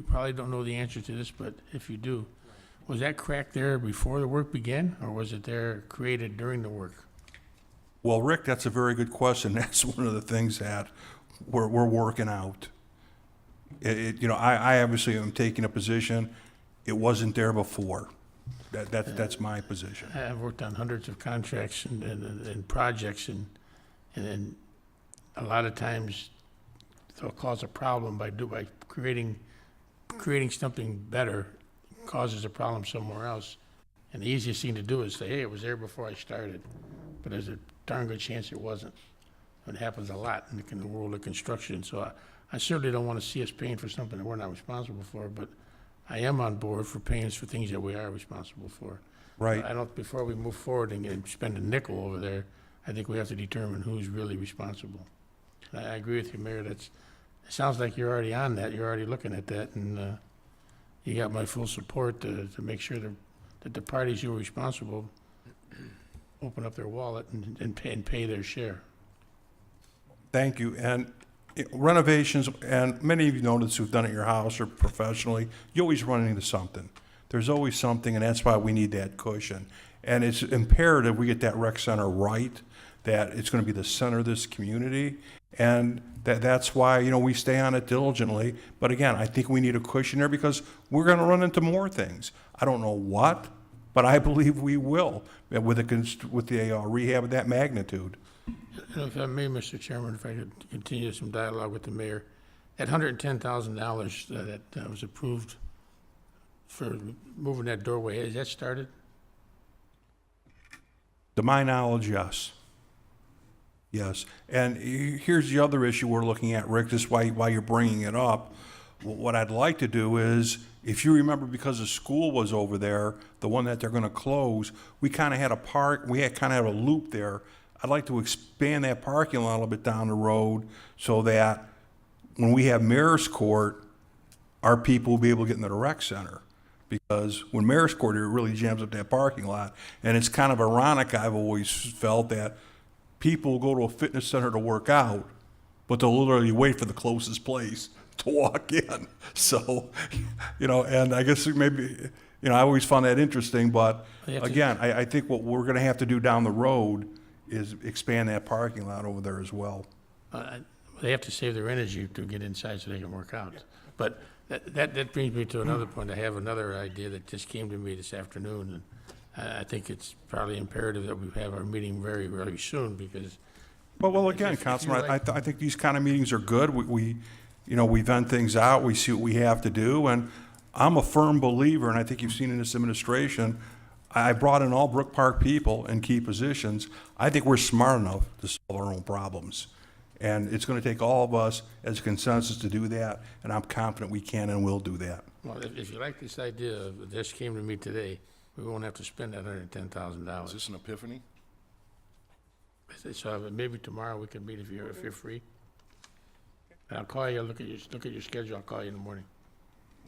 probably don't know the answer to this, but if you do, was that crack there before the work began, or was it there created during the work? Well, Rick, that's a very good question. That's one of the things that we're working out. You know, I obviously am taking a position, it wasn't there before. That's my position. I've worked on hundreds of contracts and projects, and a lot of times they'll cause a problem by creating something better, causes a problem somewhere else. And the easiest thing to do is say, hey, it was there before I started. But there's a darn good chance it wasn't. It happens a lot in the world of construction. So I certainly don't want to see us paying for something that we're not responsible for, but I am on board for paying for things that we are responsible for. Right. I don't, before we move forward and spend a nickel over there, I think we have to determine who's really responsible. I agree with you, Mayor, it sounds like you're already on that, you're already looking at that, and you got my full support to make sure that the parties who are responsible open up their wallet and pay their share. Thank you. And renovations, and many of you know this who've done it at your house or professionally, you always run into something. There's always something, and that's why we need that cushion. And it's imperative we get that rec center right, that it's going to be the center of this community, and that's why, you know, we stay on it diligently. But again, I think we need a cushion there because we're going to run into more things. I don't know what, but I believe we will with the rehab of that magnitude. And if I may, Mr. Chairman, if I could continue some dialogue with the mayor, that $110,000 that was approved for moving that doorway, has that started? To my knowledge, yes. Yes. And here's the other issue we're looking at, Rick, this is why you're bringing it up. What I'd like to do is, if you remember, because the school was over there, the one that they're going to close, we kind of had a loop there. I'd like to expand that parking lot a little bit down the road so that when we have Mayor's Court, our people will be able to get into the rec center. Because when Mayor's Court, it really jams up that parking lot. And it's kind of ironic, I've always felt, that people go to a fitness center to work out, but they'll literally wait for the closest place to walk in. So, you know, and I guess maybe, you know, I always found that interesting, but again, I think what we're gonna have to do down the road is expand that parking lot over there as well. They have to save their energy to get inside so they can work out. But That brings me to another point. I have another idea that just came to me this afternoon, and I think it's probably imperative that we have our meeting very, very soon, because Well, again, If you Councilman, like- I think these kind of meetings are good. We vent things out, we see what we have to do, and I'm a firm believer, and I think you've seen in this administration, I brought in all Brook Park people in key positions. I think we're smart enough to solve our own problems. And it's gonna take all of us as a consensus to do that, and I'm confident we can and will do that. well, if you like this idea, this came to me today, we won't have to spend that $110,000. Is this an epiphany? So maybe tomorrow we can meet if you're free. And I'll call you, look at your schedule, I'll call you in the morning.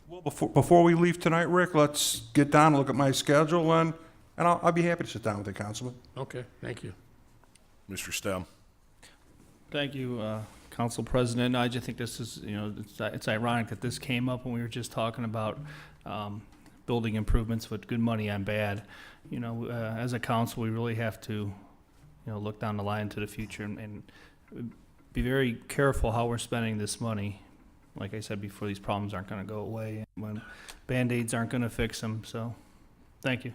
Well, before we leave tonight, Rick, let's get down and look at my schedule, and I'll be happy to sit down with the Councilman. Okay, thank you. Mr. Stem? Thank you, Council President. I just think this is, it's ironic that this came up when we were just talking about building improvements with good money on bad. As a council, we really have to, look down the line to the future and be very careful how we're spending this money. Like I said before, these problems aren't going to go away, and when Band-Aids aren't going to fix them. So, thank you.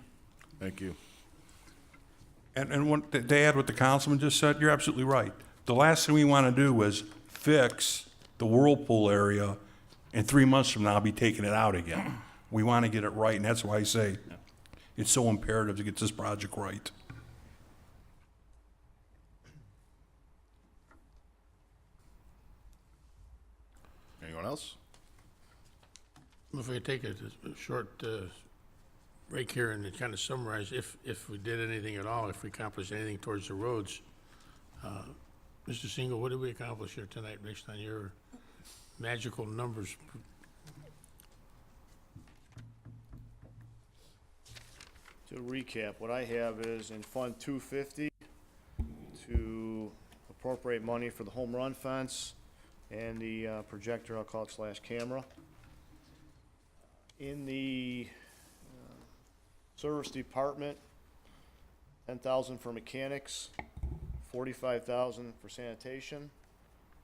Thank you. And what, to add what the Councilman just said, you're absolutely right. The last thing we want to do is fix the whirlpool area, and 3 months from now, be taking it out again. We want to get it right, and that's why I say it's so imperative to get this project right. Anyone else? If we take a short break here and kind of summarize, if we did anything at all, if we accomplished anything towards the roads, Mr. Single, what did we accomplish here tonight based on your magical numbers? To recap, what I have is in Fund 250 to appropriate money for the home run fence and the projector, I'll call it slash camera. In the service department, 10,000 for mechanics, 45,000 for sanitation,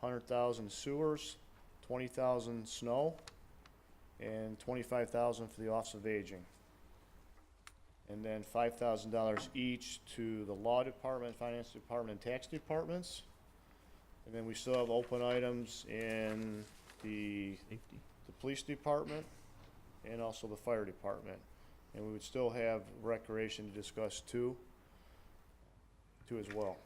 100,000 sewers, 20,000 snow, and 25,000 for the Office of Aging. And then $5,000 each to the law department, finance department, and tax departments. And then we still have open items in the police department and also the fire department. And we would still have recreation to discuss too as well.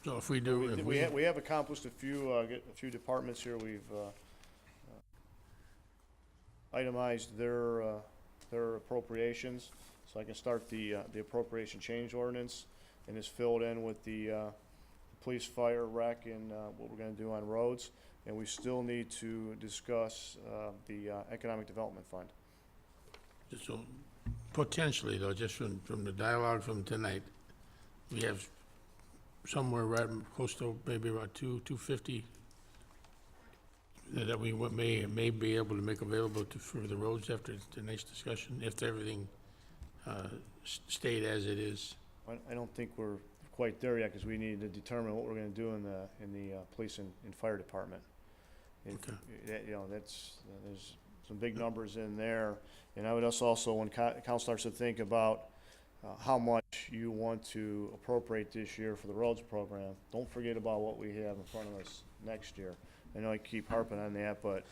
So if we do, if We have accomplished a few departments here. We've itemized their appropriations. So I can start the appropriation change ordinance and just fill it in with the police, fire, rec, and what we're gonna do on roads. And we still need to discuss the economic development fund. so potentially though, just from the dialogue from tonight, we have somewhere right close to maybe about 250 that we may be able to make available for the roads after tonight's discussion, if everything stayed as it is. I don't think we're quite there yet, because we need to determine what we're gonna do in the police and fire department. Okay. There's some big numbers in there. And I would also, when council starts to think about how much you want to appropriate this year for the roads program, don't forget about what we have in front of us next year. I know I keep harping on that, but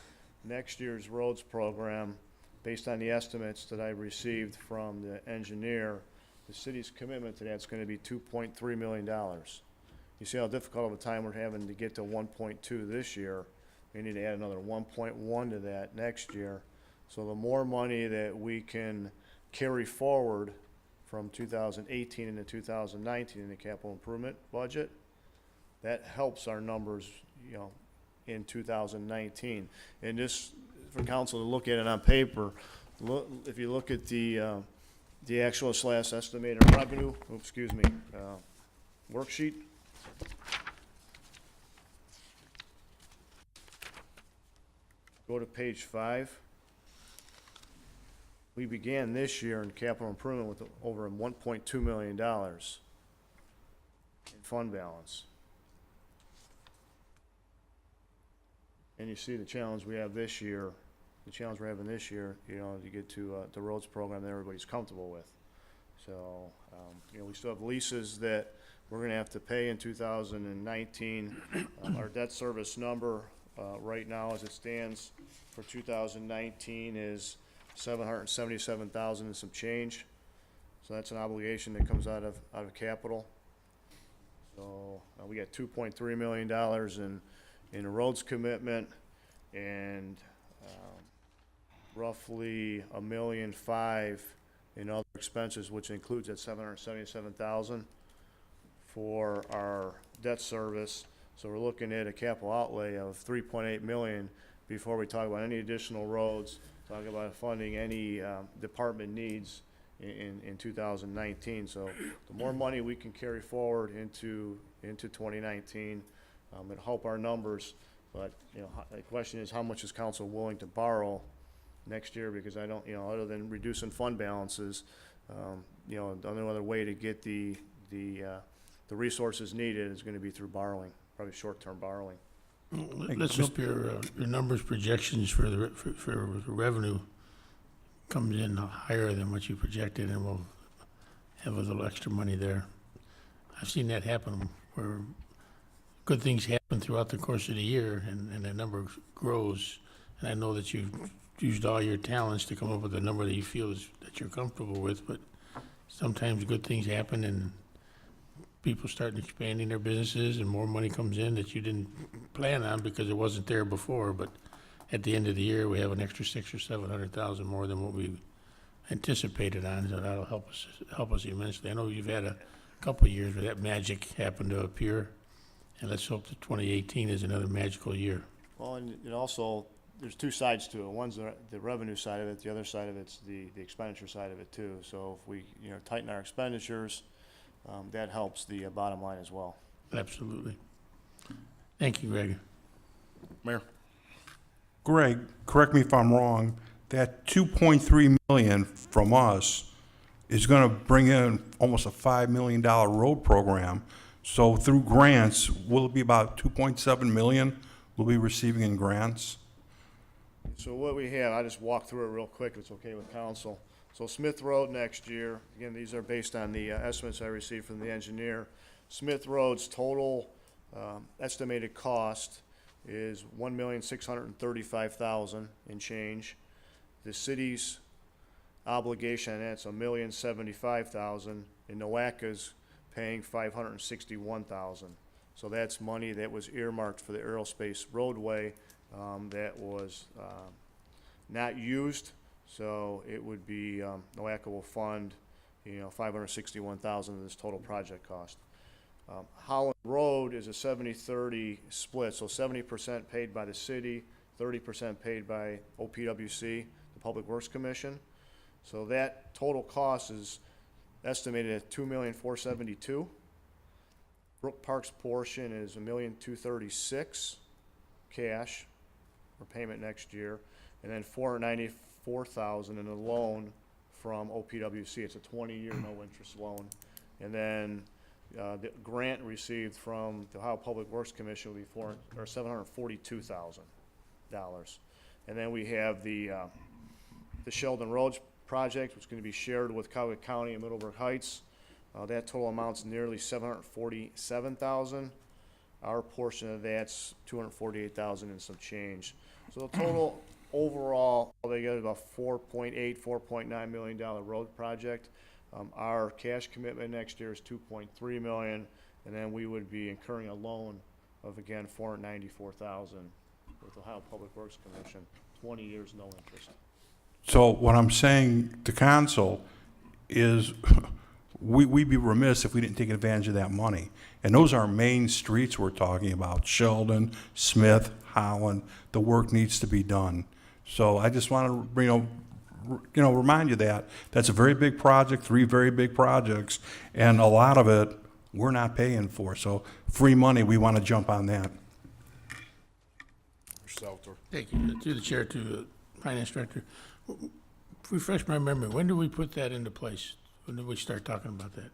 next year's roads program, based on the estimates that I received from the engineer, the city's commitment to that's gonna be $2.3 million. You see how difficult of a time we're having to get to 1.2 this year. We need to add another 1.1 to that next year. So the more money that we can carry forward from 2018 into 2019 in the capital improvement budget, that helps our numbers, in 2019. And just for council to look at it on paper, if you look at the actual / estimated revenue, worksheet. Go to page 5. We began this year in capital improvement with over $1.2 million in fund balance. And you see the challenge we have this year the challenge we're having this year, you know, to get to the roads program that everybody's comfortable with. So, you know, we still have leases that we're gonna have to pay in 2019. Our debt service number, right now as it stands for 2019 is 777,000 and some change. So that's an obligation that comes out of capital. So, we got $2.3 million in a roads commitment and, roughly $1.5 million in other expenses, which includes that 777,000 for our debt service. So we're looking at a capital outlay of 3.8 million before we talk about any additional roads, talk about funding any department needs in 2019. So the more money we can carry forward into 2019, it'll help our numbers. But, you know, the question is, how much is council willing to borrow next year? Because I don't, you know, other than reducing fund balances, you know, the only other way to get the resources needed is gonna be through borrowing, probably short-term borrowing. Let's hope your numbers projections for the revenue comes in higher than what you projected, and we'll have a little extra money there. I've seen that happen where good things happen throughout the course of the year, and the number grows. And I know that you've used all your talents to come up with a number that you feel that you're comfortable with, but sometimes good things happen and people start expanding their businesses and more money comes in that you didn't plan on because it wasn't there before. But at the end of the year, we have an extra 600,000 or 700,000 more than what we anticipated on, so that'll help us immensely. I know you've had a couple of years where that magic happened to appear, and let's hope that 2018 is another magical year. Well, and also, there's two sides to it. One's the revenue side of it, the other side of it's the expenditure side of it too. So if we, you know, tighten our expenditures, that helps the bottom line as well. Absolutely. Thank you, Greg. Mayor? Greg, correct me if I'm wrong, that 2.3 million from us is gonna bring in almost a $5 million road program. So through grants, will it be about 2.7 million we'll be receiving in grants? So what we have, I just walk through it real quick, if it's okay with council. So Smith Road next year, again, these are based on the estimates I received from the engineer. Smith Road's total estimated cost is $1,635,000 and change. The city's obligation, that's $1,075,000, and NOACA's paying $561,000. So that's money that was earmarked for the aerospace roadway that was not used. So it would be, NOACA will fund, you know, $561,000 of this total project cost. Holland Road is a 70-30 split, so 70% paid by the city, 30% paid by OPWC, the Public Works Commission. So that total cost is estimated at $2,472,000. Brook Park's portion is $1,236,000 cash for payment next year, and then $494,000 in a loan from OPWC. It's a 20-year no-interest loan. And then the grant received from the Ohio Public Works Commission will be $742,000. And then we have the Sheldon Roads project, which is going to be shared with Caucus County and Middleburg Heights. That total amounts nearly $747,000. Our portion of that's $248,000 and some change. So the total overall, they got about $4.9 million road project. Our cash commitment next year is $2.3 million, and then we would be incurring a loan of, again, $494,000 with the Ohio Public Works Commission, 20 years, no interest. So what I'm saying to council is we'd be remiss if we didn't take advantage of that money. And those are main streets we're talking about, Sheldon, Smith, Holland. The work needs to be done. So I just want to, remind you that that's a very big project, 3 very big projects, and a lot of it we're not paying for. So free money, we want to jump on that. Mr. Salvatore? Thank you. Through the chair to the finance director. Refresh my memory, when did we put that into place? When did we start talking about that?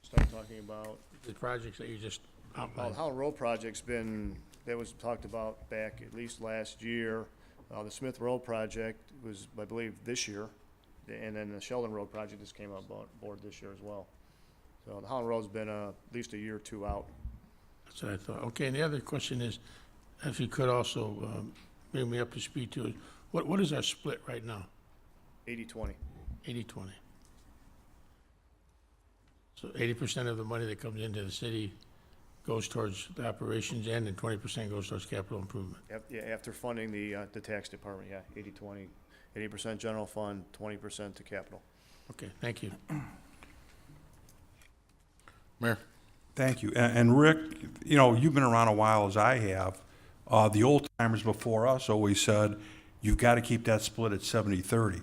Start talking about The projects that you just Well, outlined? Holland Road project's been, that was talked about back at least last year. The Smith Road project was, I believe, this year, and then the Sheldon Road project just came on board this year as well. So the Holland Road's been at least a year or two out. That's what I thought. Okay, and the other question is, if you could also bring me up to speed to it, what is our split right now? 80-20. 80-20. So 80% of the money that comes into the city goes towards the operations end, and 20% goes towards capital improvement. Yeah, after funding the tax department, yeah, 80-20. 80% general fund, 20% to capital. Okay, thank you. Mayor? Thank you. And Rick, you know, you've been around a while as I have. The old timers before us always said, you've got to keep that split at 70-30.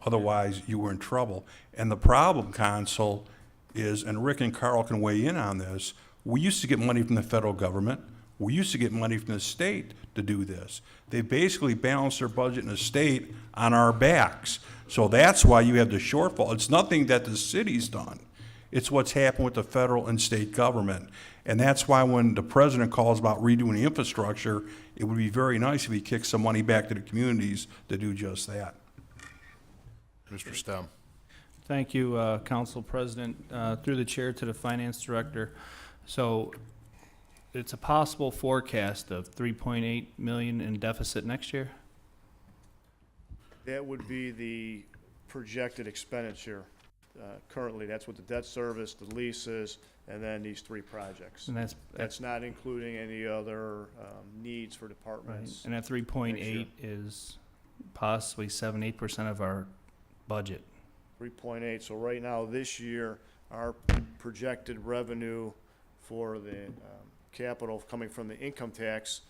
Otherwise, you were in trouble. And the problem, Consul, is, and Rick and Carl can weigh in on this, we used to get money from the federal government. We used to get money from the state to do this. They basically balanced their budget in the state on our backs. So that's why you have the shortfall. It's nothing that the city's done. It's what's happened with the federal and state government. And that's why when the president calls about redoing the infrastructure, it would be very nice if he kicked some money back to the communities to do just that. Mr. Stem? Thank you, Council President. Through the chair to the Finance Director. So it's a possible forecast of 3.8 million in deficit next year? That would be the projected expenditure. Currently, that's what the debt service, the leases, and then these three projects. And That's not including any other needs for right. departments. And that 3.8 is possibly 7-8% of our budget. 3.8, so right now, this year, our projected revenue for the capital coming from the income tax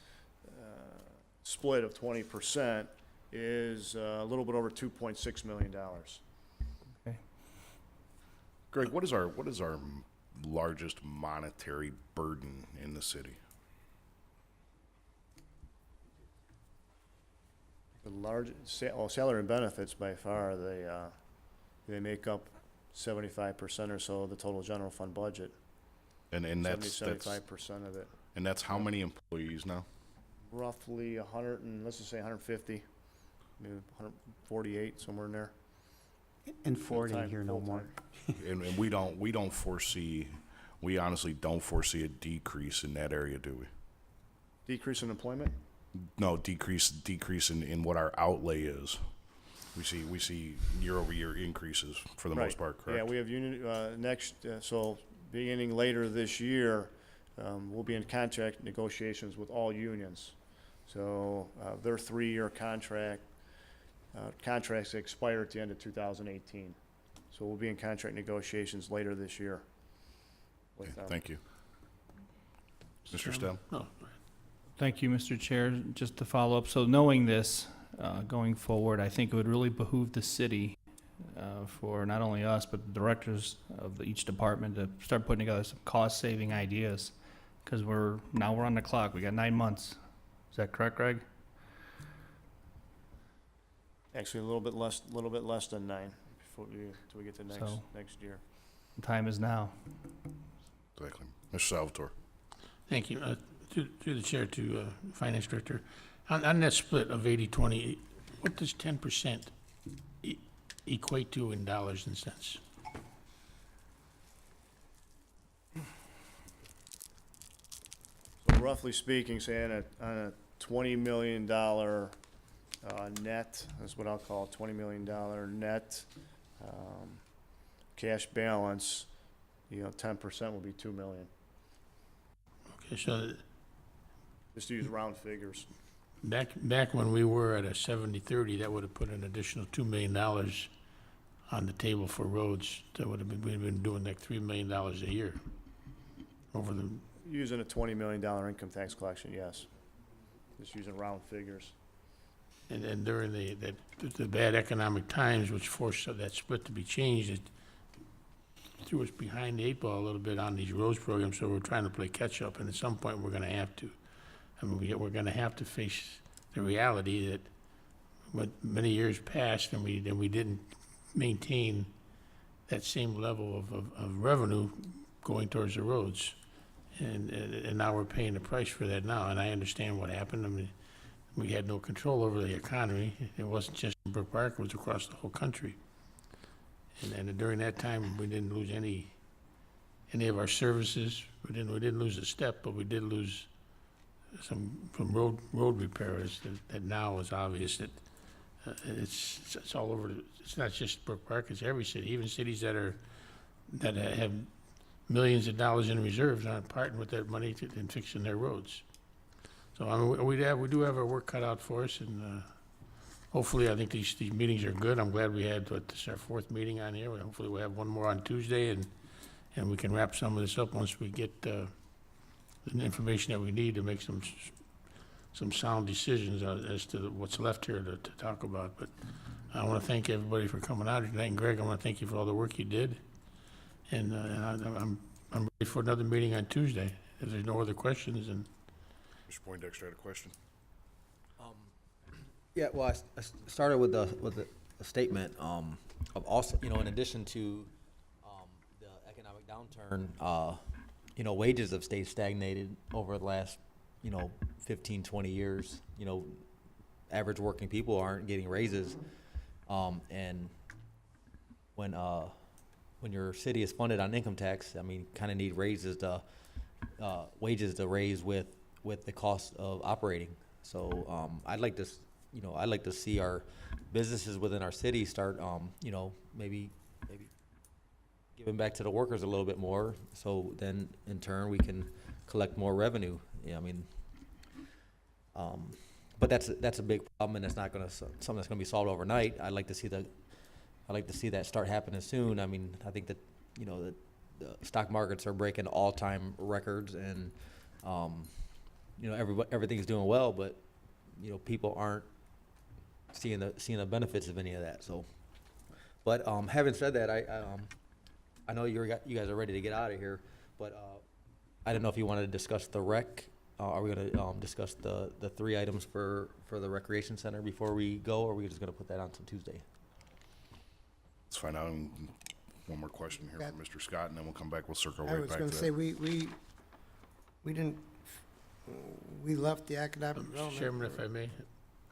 split of 20% is a little bit over $2.6 million. Greg, what is our largest monetary burden in the city? The large, salary and benefits by far, they make up 75% or so of the total general fund budget. And that's 75% of it. and that's how many employees now? Roughly 100 and, let's just say 150, maybe 148, somewhere in there. And 40 Full-time, here no more. And we don't foresee, we honestly don't foresee a decrease in that area, do we? Decrease in employment? No, decrease in what our outlay is. We see year-over-year increases for the most part, correct? Yeah, we have union, so beginning later this year, we'll be in contract negotiations with all unions. So, their 3-year contracts expire at the end of 2018. So we'll be in contract negotiations later this year. with Okay, them. thank you. Mr. Stem? Oh, Thank you, Mr. Chair. Just to follow up, so knowing this, going forward, I think it would really behoove the city, for not only us, but the directors of each department to start putting together some cost-saving ideas. Because we're on the clock. We got 9 months. Is that correct, Greg? Actually, a little bit less than 9 till we get to So- next year. The time is now. Exactly. Mr. Salvatore? thank you. Through the chair to Finance Director. On that split of 80-20, what does 10% equate to in dollars and cents? So roughly speaking, say on a $20 million net, that's what I'll call it, $20 million net cash balance, 10% will be $2 million. Okay, so Just to use round figures. back when we were at a 70-30, that would have put an additional $2 million on the table for roads. That would have been, we'd been doing like $3 million a year over the, Using a $20 million income tax collection, yes. Just using round figures. and during the bad economic times, which forced that split to be changed, it threw us behind the 8 ball a little bit on these roads programs, so we're trying to play catch up, and at some point, we're gonna have to. I mean, we're gonna have to face the reality that what many years passed, and we didn't maintain that same level of revenue going towards the roads. And now we're paying the price for that now, and I understand what happened. I mean, we had no control over the economy. It wasn't just in Brook Park, it was across the whole country. And during that time, we didn't lose any of our services. We didn't lose a step, but we did lose some from road repairers that now is obvious that it's all over. It's not just Brook Park, it's every city, even cities that have millions of dollars in reserves aren't parting with that money in fixing their roads. So I mean, we do have our work cut out for us, and hopefully, I think these meetings are good. I'm glad we had, this is our fourth meeting on here. Hopefully we'll have one more on Tuesday, and we can wrap some of this up once we get the information that we need to make some sound decisions as to what's left here to talk about. But I want to thank everybody for coming out tonight, and Greg, I want to thank you for all the work you did. And I'm ready for another meeting on Tuesday. If there's no other questions, and Mr. Poindexter had a question. Yeah, well, I started with the statement of also, in addition to the economic downturn, wages have stayed stagnated over the last 15, 20 years. Average working people aren't getting raises, and when your city is funded on income tax, I mean, kind of need wages to raise with the cost of operating. So I'd like to see our businesses within our city start, maybe giving back to the workers a little bit more. So then, in turn, we can collect more revenue. Yeah, I mean, but that's a big problem, and it's not something that's gonna be solved overnight. I'd like to see that start happening soon. I mean, I think that the stock markets are breaking all-time records, and everything's doing well, but people aren't seeing the benefits of any of that. So, but having said that, I know you guys are ready to get out of here, but I don't know if you wanted to discuss the rec. Are we going to discuss the three items for the recreation center before we go, or are we just going to put that on to Tuesday? Let's find out. One more question here from Mr. Scott, and then we'll come back. We'll circle I right was back gonna to say, that. we left the academic Mr. development. Chairman, if I may,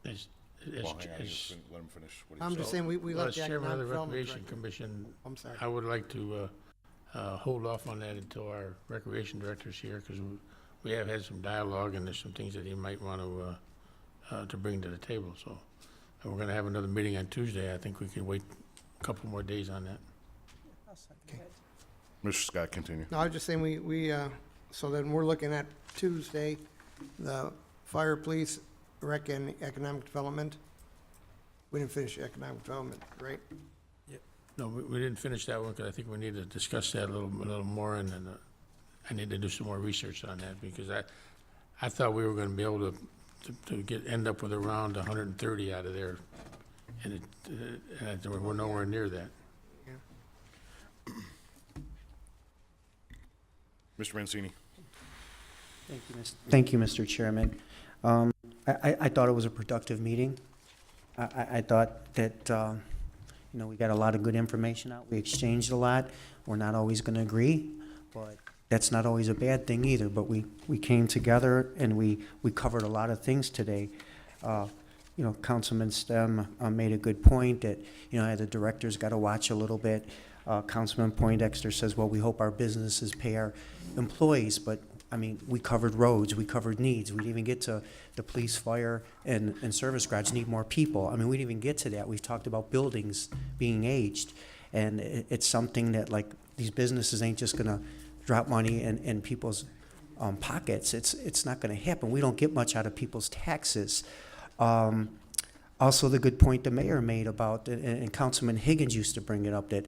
as Well, hang on, let him finish what I'm he's just saying. saying, we Well, left as the chairman of economic the development Recreation director. Commission, I'm sorry. I would like to hold off on that until our recreation director's here, because we have had some dialogue, and there's some things that he might want to bring to the table. So we're going to have another meeting on Tuesday. I think we can wait a couple more days on that. Mr. Scott, continue. No, I was just saying, so then we're looking at Tuesday, the fire, police, rec, and economic development. We didn't finish economic development, right? No, we didn't finish that one, because I think we need to discuss that a little more, and then I need to do some more research on that, because I thought we were going to be able to end up with around 130 out of there, and we're nowhere near that. Mr. Mancini. Thank you, Mr. Chairman. I thought it was a productive meeting. I thought that, we got a lot of good information out. We exchanged a lot. We're not always going to agree, but that's not always a bad thing either. But we came together, and we covered a lot of things today. Councilman Stem made a good point that, the director's got to watch a little bit. Councilman Poindexter says, well, we hope our businesses pay our employees, but I mean, we covered roads, we covered needs. We didn't even get to the police, fire, and service garage need more people. I mean, we didn't even get to that. We've talked about buildings being aged, and it's something that, like, these businesses ain't just gonna drop money in people's pockets. It's not gonna happen. We don't get much out of people's taxes. Also, the good point the mayor made about, and Councilman Higgins used to bring it up, that,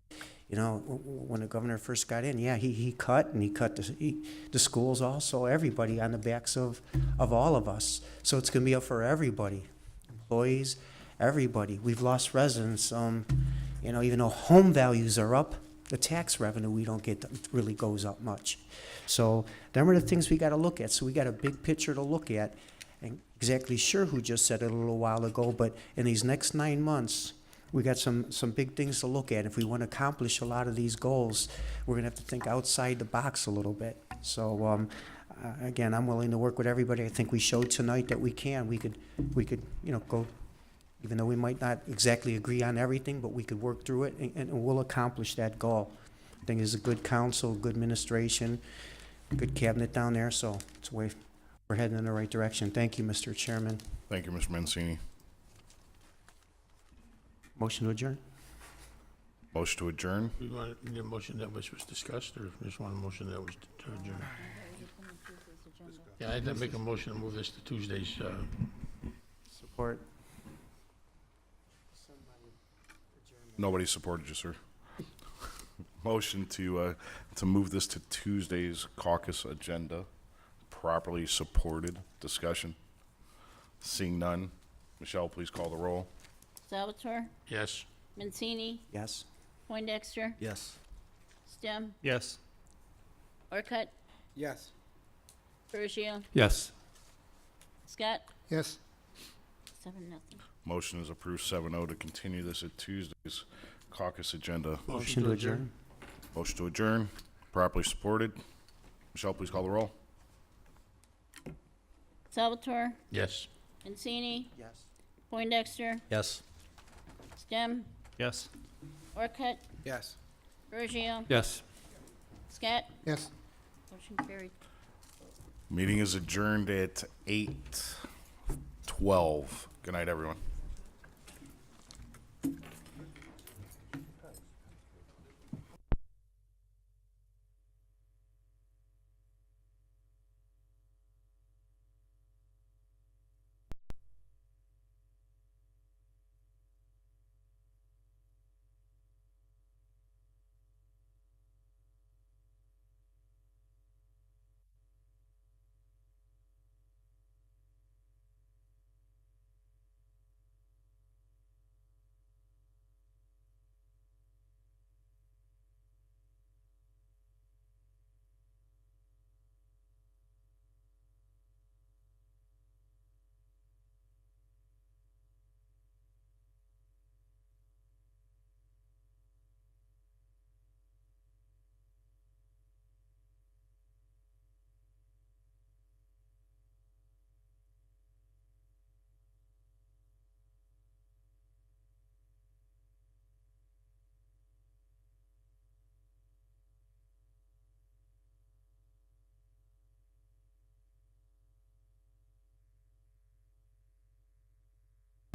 when the governor first got in, yeah, he cut the schools also, everybody on the backs of all of us. So it's going to be up for everybody, employees, everybody. We've lost residents. Even though home values are up, the tax revenue we don't get really goes up much. So them are the things we got to look at. So we got a big picture to look at. And exactly sure who just said it a little while ago, but in these next 9 months, we got some big things to look at. If we want to accomplish a lot of these goals, we're going to have to think outside the box a little bit. So Again, I'm willing to work with everybody. I think we showed tonight that we can. We could, you know, go, even though we might not exactly agree on everything, but we could work through it, and we'll accomplish that goal. I think it's a good council, good administration, good cabinet down there, so it's way, we're heading in the right direction. Thank you, Mr. Chairman. Thank you, Mr. Mancini. Motion to adjourn? Motion to adjourn. We want, need a motion that which was discussed, or just want a motion that was to adjourn? Yeah, I'd make a motion to move this to Tuesday's, Support. Nobody supported you, sir. Motion to move this to Tuesday's caucus agenda, properly supported. Discussion. Seeing none. Michelle, please call the roll. Salvatore, yes. Mancini, Yes. Poindexter, Yes. Stem, Yes. Orcutt, Yes. Bergio, Yes. Scott, Yes. 7-0. Motion is approved 7-0 to continue this at Tuesday's caucus agenda. Motion to adjourn? Motion to adjourn, properly supported. Michelle, please call the roll. Salvatore, Yes. Mancini, Yes. Poindexter, Yes. Stem, Yes. Orcutt, Yes. Bergio, Yes. Scott, Yes. motion carried. Meeting is adjourned at 8:12. Good night, everyone.